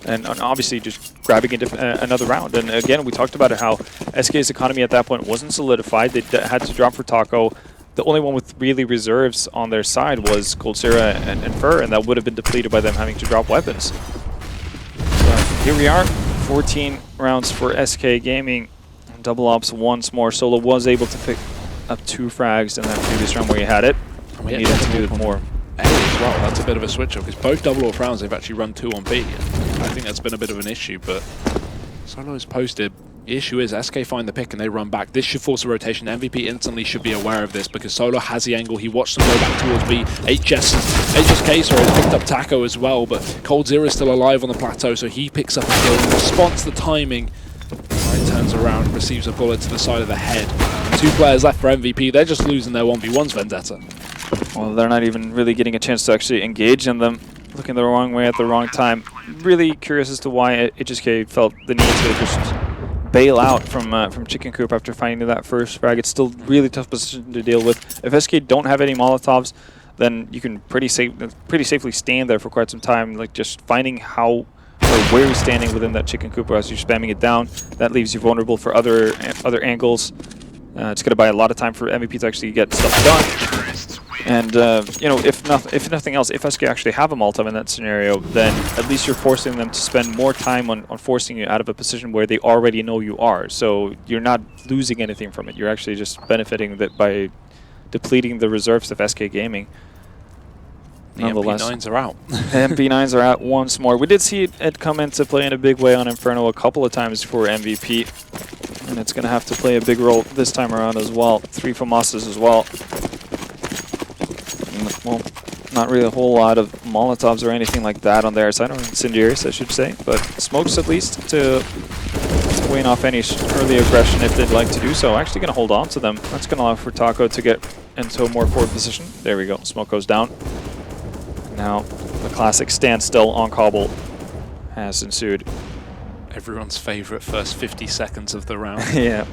and obviously just grabbing another round. And again, we talked about it, how SK's economy at that point wasn't solidified. They had to drop for Taco. The only one with really reserves on their side was coldzera and Fur, and that would have been depleted by them having to drop weapons. So here we are. 14 rounds for SK Gaming. Double ops once more. Solo was able to pick up 2 frags in that previous round where he had it. We needed to do it more. A as well. That's a bit of a switch up because both double op rounds they've actually run 2 on B. I think that's been a bit of an issue, but Solo is posted. The issue is SK find the pick and they run back. This should force a rotation. MVP instantly should be aware of this because Solo has the angle. He watched them go back towards B. HSK has picked up Taco as well, but coldzera is still alive on the plateau, so he picks up a kill in response to the timing. Right, turns around and receives a bullet to the side of the head. 2 players left for MVP. They're just losing their 1v1s, Vendetta. Well, they're not even really getting a chance to actually engage in them. Looking the wrong way at the wrong time. Really curious as to why HSK felt the need to just bail out from Chicken Coop after finding that first frag. It's still really tough position to deal with. If SK don't have any Molotovs, then you can pretty safely stand there for quite some time, like just finding how or where you're standing within that Chicken Coop as you're spamming it down. That leaves you vulnerable for other angles. It's going to buy a lot of time for MVP to actually get stuff done. And you know, if nothing else, if SK actually have a Molotov in that scenario, then at least you're forcing them to spend more time on forcing you out of a position where they already know you are. So you're not losing anything from it. You're actually just benefiting that by depleting the reserves of SK Gaming. The MP9s are out. The MP9s are out once more. We did see it come into play in a big way on Inferno a couple of times for MVP. And it's going to have to play a big role this time around as well. 3 FAMASas as well. Well, Not really a whole lot of Molotovs or anything like that on their side, or incendiaries, I should say. But smokes at least to wane off any early aggression if they'd like to do so. Actually going to hold on to them. That's going to allow for Taco to get into a more forward position. There we go. Smoke goes down. Now the classic standstill on Cobble has ensued. Everyone's favorite first 50 seconds of the round. Yeah.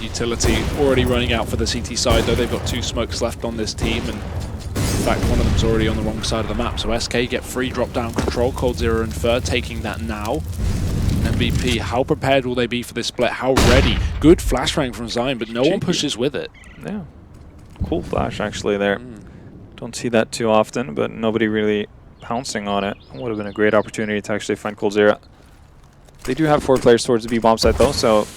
Utility already running out for the CT side, though they've got 2 smokes left on this team, and in fact one of them's already on the wrong side of the map. So SK get free drop down control, coldzera and Fur taking that now. MVP, how prepared will they be for this split? How ready? Good flash rank from Zion, but no one pushes with it. Yeah. Cool flash actually there. Don't see that too often, but nobody really pouncing on it. Would have been a great opportunity to actually find coldzera. They do have 4 players towards the B-bomb site though, so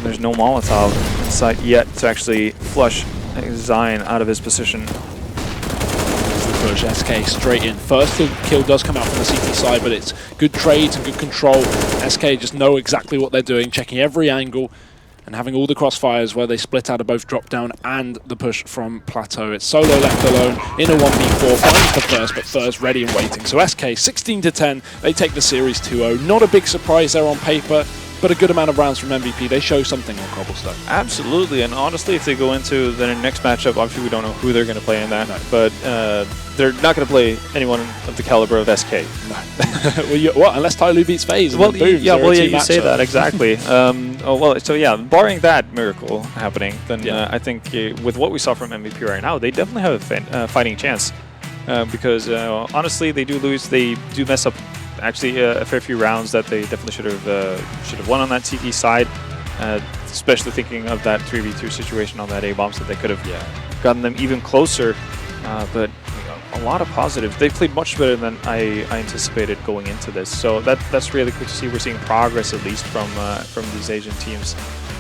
there's no Molotov in sight yet to actually flush Zion out of his position. The push, SK straight in. First kill does come out from the CT side, but it's good trades and good control. SK just know exactly what they're doing, checking every angle and having all the crossfires where they split out of both drop down and the push from Plateau. It's Solo left alone in a 1v4, finds the first, but Fur's ready and waiting. So SK 16-10, they take the series 2-0. Not a big surprise there on paper, but a good amount of rounds from MVP. They show something on Cobblestone. Absolutely, and honestly, if they go into the next matchup, obviously we don't know who they're going to play in that, but they're not going to play anyone of the caliber of SK. No. well, unless Tyloo beats FaZe. Well, boom, yeah, you say that, exactly. So yeah, barring that miracle happening, then I think with what we saw from MVP right now, they definitely have a fighting chance. Because honestly, they do lose, they do mess up actually a fair few rounds that they definitely should have won on that CT side, especially thinking of that 3v2 situation on that A-bomb, so they could have gotten them even closer. But a lot of positives. They played much better than I anticipated going into this, so that's really cool to see. We're seeing progress at least from these Asian teams,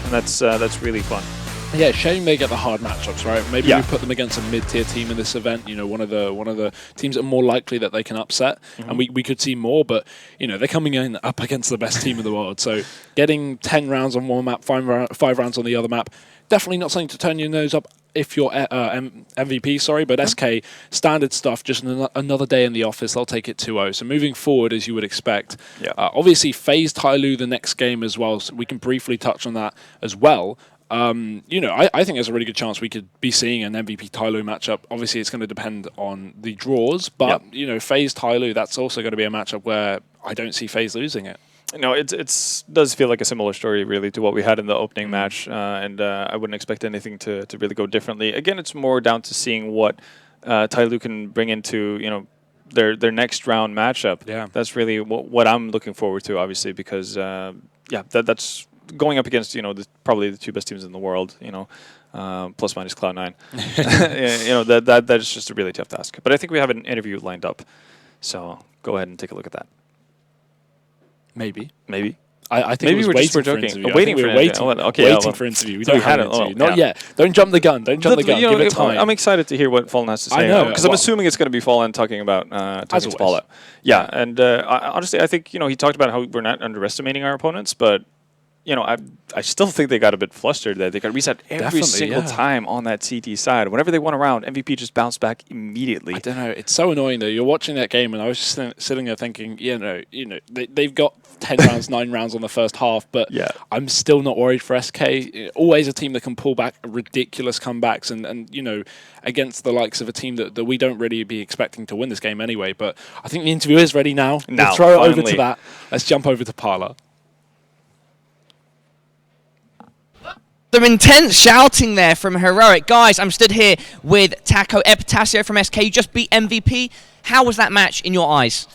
and that's really fun. Yeah, shame they get the hard matchups, right? Maybe we put them against a mid-tier team in this event. You know, one of the teams that are more likely that they can upset, and we could see more. But you know, they're coming in up against the best team in the world. So getting 10 rounds on one map, 5 rounds on the other map, definitely not something to turn your nose up if you're MVP. Sorry, but SK standard stuff. Just another day in the office. They'll take it 2-0. So moving forward, as you would expect, obviously FaZe Tyloo the next game as well. So we can briefly touch on that as well. You know, I think there's a really good chance we could be seeing an MVP Tyloo matchup. Obviously, it's going to depend on the draws, but you know, FaZe Tyloo, that's also going to be a matchup where I don't see FaZe losing it. No, it does feel like a similar story really to what we had in the opening match, and I wouldn't expect anything to really go differently. Again, it's more down to seeing what Tyloo can bring into, you know, their next round matchup. Yeah, that's really what I'm looking forward to, obviously, because that's going up against, you know, probably the 2 best teams in the world, you know, plus minus Cloud9. You know, that is just a really tough task. But I think we have an interview lined up, so go ahead and take a look at that. Maybe. I think maybe we're just joking. Waiting for interview. Waiting for interview. We don't have an interview. Not yet. Don't jump the gun. Don't jump the gun. Give it time. I'm excited to hear what Fallen has to say. I know, because I'm assuming it's going to be Fallen talking about Fallout. Yeah, and honestly, I think, you know, he talked about how we're not underestimating our opponents, but you know, I still think they got a bit flustered there. They got reset every single time on that CT side. Whenever they won a round, MVP just bounced back immediately. I don't know. It's so annoying though. You're watching that game, and I was just sitting there thinking, you know, they've got 10 rounds, 9 rounds on the first half, but I'm still not worried for SK. Always a team that can pull back ridiculous comebacks, and you know, against the likes of a team that we don't really be expecting to win this game anyway. But I think the interview is ready now. We'll throw it over to that. Let's jump over to Parla. Some intense shouting there from Heroic. Guys, I'm stood here with Taco Epitasio from SK. You just beat MVP. How was that match in your eyes?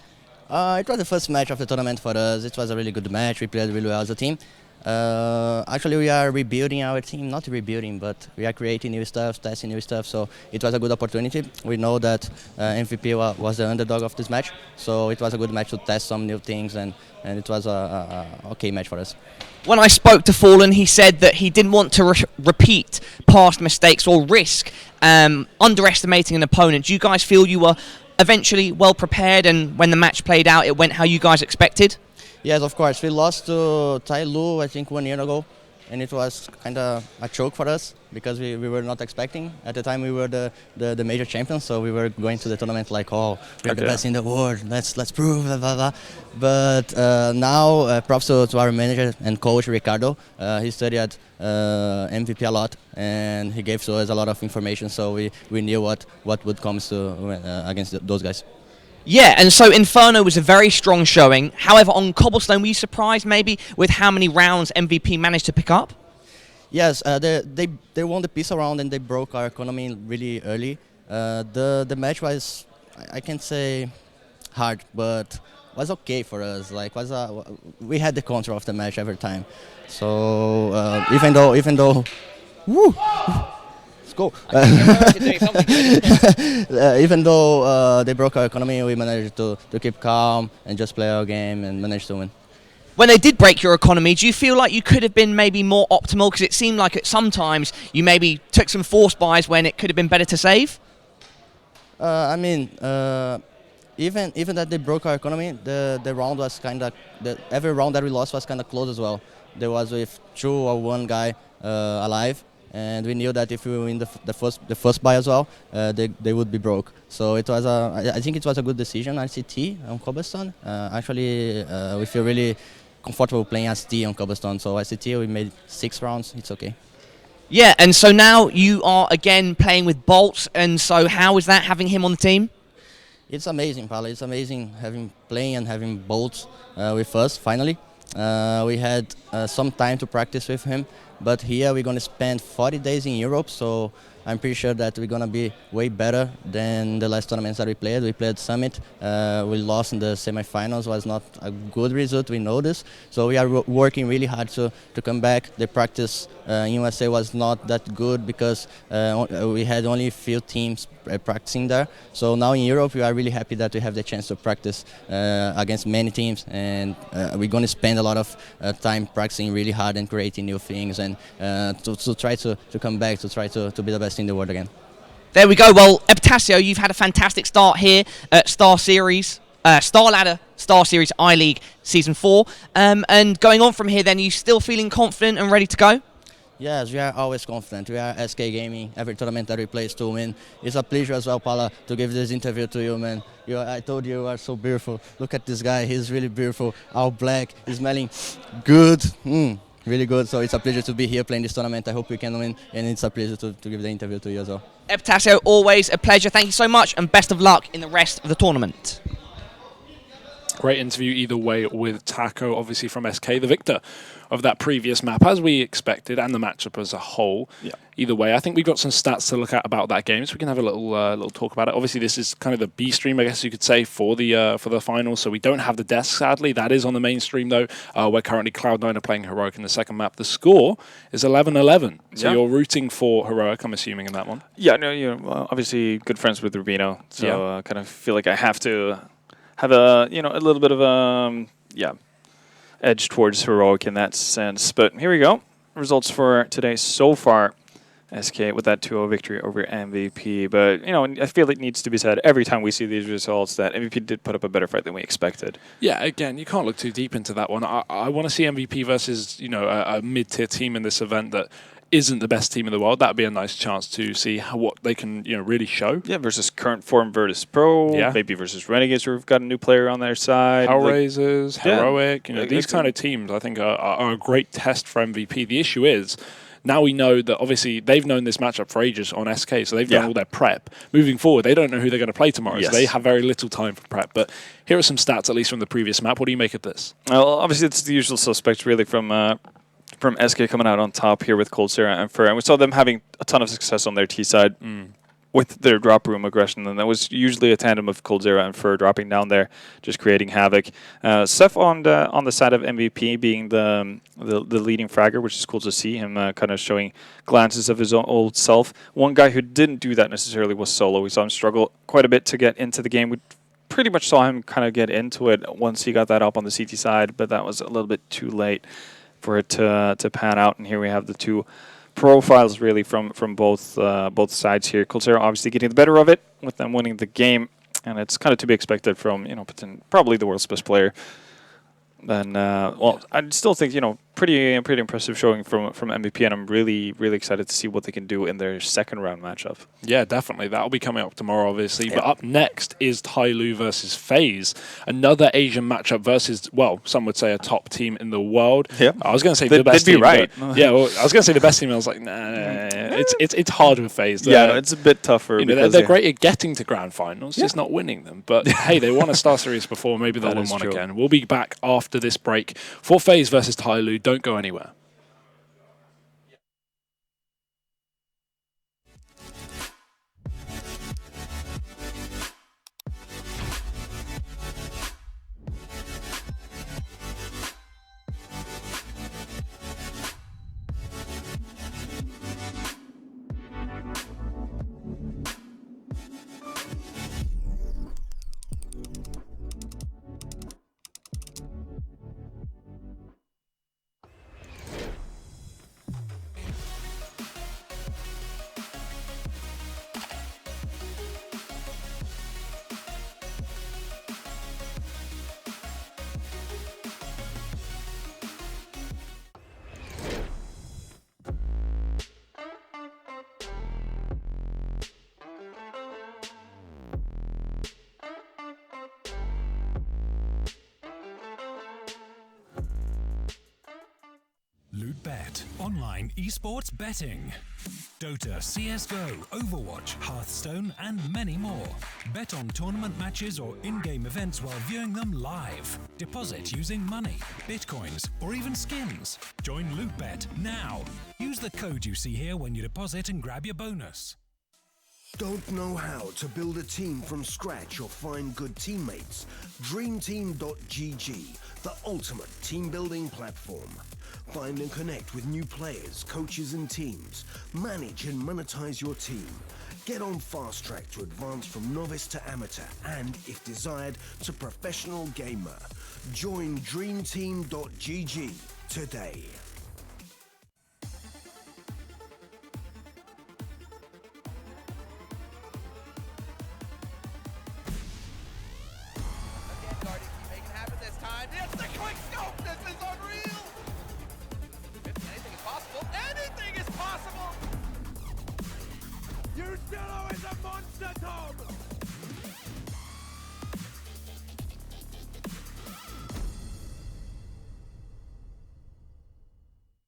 It was the first match of the tournament for us. It was a really good match. We played really well as a team. Actually, we are rebuilding our team. Not rebuilding, but we are creating new stuff, testing new stuff. So it was a good opportunity. We know that MVP was the underdog of this match. So it was a good match to test some new things, and it was a okay match for us. When I spoke to Fallen, he said that he didn't want to repeat past mistakes or risk underestimating an opponent. Do you guys feel you were eventually well prepared, and when the match played out, it went how you guys expected? Yes, of course. We lost to Tyloo, I think, 1 year ago. and it was kind of a choke for us because we were not expecting. At the time, we were the major champions, so we were going to the tournament like, oh, we're the best in the world. Let's prove, blah, blah, blah. But now, props to our manager and coach Ricardo. He studied MVP a lot, and he gave to us a lot of information, so we knew what would come to against those guys. Yeah, and so Inferno was a very strong showing. However, on Cobblestone, were you surprised maybe with how many rounds MVP managed to pick up? Yes, they won the pistol round and they broke our economy really early. The match was, I can't say hard, but was okay for us. Like we had the control of the match every time. So even though, woo. Go. Even though they broke our economy, we managed to keep calm and just play our game and managed to win. When they did break your economy, do you feel like you could have been maybe more optimal? Because it seemed like at some times you maybe took some force buys when it could have been better to save? I mean, even that they broke our economy, the round was kind of, every round that we lost was kind of close as well. There was with 2 or 1 guy alive. And we knew that if we win the first buy as well, they would be broke. So it was I think it was a good decision. ICT on Cobblestone. Actually, we feel really comfortable playing ICT on Cobblestone. So ICT, we made 6 rounds. It's okay. Yeah, and so now you are again playing with Bolts. And so how is that having him on the team? It's amazing, Paulo. It's amazing playing and having Bolts with us finally. We had some time to practice with him. But here we're going to spend 40 days in Europe, so I'm pretty sure that we're going to be way better than the last tournaments that we played. We played Summit. We lost in the semifinals. Was not a good result, we know this. So we are working really hard to come back. The practice in USA was not that good because we had only a few teams practicing there. So now in Europe, we are really happy that we have the chance to practice against many teams. And we're going to spend a lot of time practicing really hard and creating new things and to try to come back, to try to be the best in the world again. There we go. Well, Eptasio, you've had a fantastic start here at StarSeries, Star Ladder, StarSeries I-League Season 4. And going on from here, then, you still feeling confident and ready to go? Yes, we are always confident. We are SK Gaming. Every tournament that we play is to win. It's a pleasure as well, Paula, to give this interview to you, man. I told you are so beautiful. Look at this guy. He's really beautiful. All black. He's smelling good. Really good. So it's a pleasure to be here playing this tournament. I hope we can win. And it's a pleasure to give the interview to you as well. Eptasio, always a pleasure. Thank you so much, and best of luck in the rest of the tournament. Great interview either way with Taco, obviously from SK, the victor of that previous map, as we expected, and the matchup as a whole. Yeah. Either way, I think we've got some stats to look at about that game, so we can have a little talk about it. Obviously, this is kind of the B stream, I guess you could say, for the finals. So we don't have the desk, sadly. That is on the main stream, though. We're currently Cloud9 are playing Heroic in the second map. The score is 11-11. So you're rooting for Heroic, I'm assuming, in that one. Yeah, no, you're obviously good friends with Rubino, so kind of feel like I have to have a little bit of edge towards Heroic in that sense. But here we go. Results for today so far. SK with that 2-0 victory over MVP. But, I feel it needs to be said every time we see these results that MVP did put up a better fight than we expected. Yeah, again, you can't look too deep into that one. I want to see MVP versus, a mid-tier team in this event that isn't the best team in the world. That'd be a nice chance to see what they can, really show. Yeah, versus current form Virtus Pro, maybe versus Renegades, who've got a new player on their side. Hellraisers, Heroic, these kind of teams, I think, are a great test for MVP. The issue is, now we know that obviously they've known this matchup for ages on SK, so they've done all their prep. Moving forward, they don't know who they're going to play tomorrow, so they have very little time for prep. But here are some stats, at least from the previous map. What do you make of this? Well, obviously it's the usual suspects, really, from SK coming out on top here with Coldzera and Fur. And we saw them having a ton of success on their T side with their drop room aggression. And that was usually a tandem of Coldzera and Fur dropping down there, just creating havoc. Seth on the side of MVP being the leading fragger, which is cool to see him kind of showing glances of his old self. One guy who didn't do that necessarily was Solo. We saw him struggle quite a bit to get into the game. We pretty much saw him kind of get into it once he got that up on the CT side, but that was a little bit too late for it to pan out. And here we have the two profiles really from both sides here. Coldzera obviously getting the better of it with them winning the game, and it's kind of to be expected from probably the world's best player. And well, I still think pretty impressive showing from MVP, and I'm really excited to see what they can do in their second round matchup. Yeah, definitely. That'll be coming up tomorrow, obviously. Yeah. But up next is Tyloo versus FaZe, another Asian matchup versus, well, some would say a top team in the world. Yeah. I was going to say They'd the best be team. right. Yeah, well, I was going to say the best team. I was like, nah. It's hard with FaZe. Yeah, it's a bit tougher. You know, they're great at getting to grand finals, just not winning them. But hey, they won a StarSeries before. Maybe they'll win one again. We'll be back after this break for FaZe versus Tyloo. Don't go anywhere. LootBet, online esports betting. Dota, CSGO, Overwatch, Hearthstone, and many more. Bet on tournament matches or in-game events while viewing them live. Deposit using money, bitcoins, or even skins. Join LootBet now. Use the code you see here when you deposit and grab your bonus. Don't know how to build a team from scratch or find good teammates? DreamTeam.gg, the ultimate team building platform. Find and connect with new players, coaches and teams. Manage and monetize your team. Get on fast track to advance from novice to amateur and, if desired, to professional gamer. Join DreamTeam.gg today. Yellow is a monster, Tom!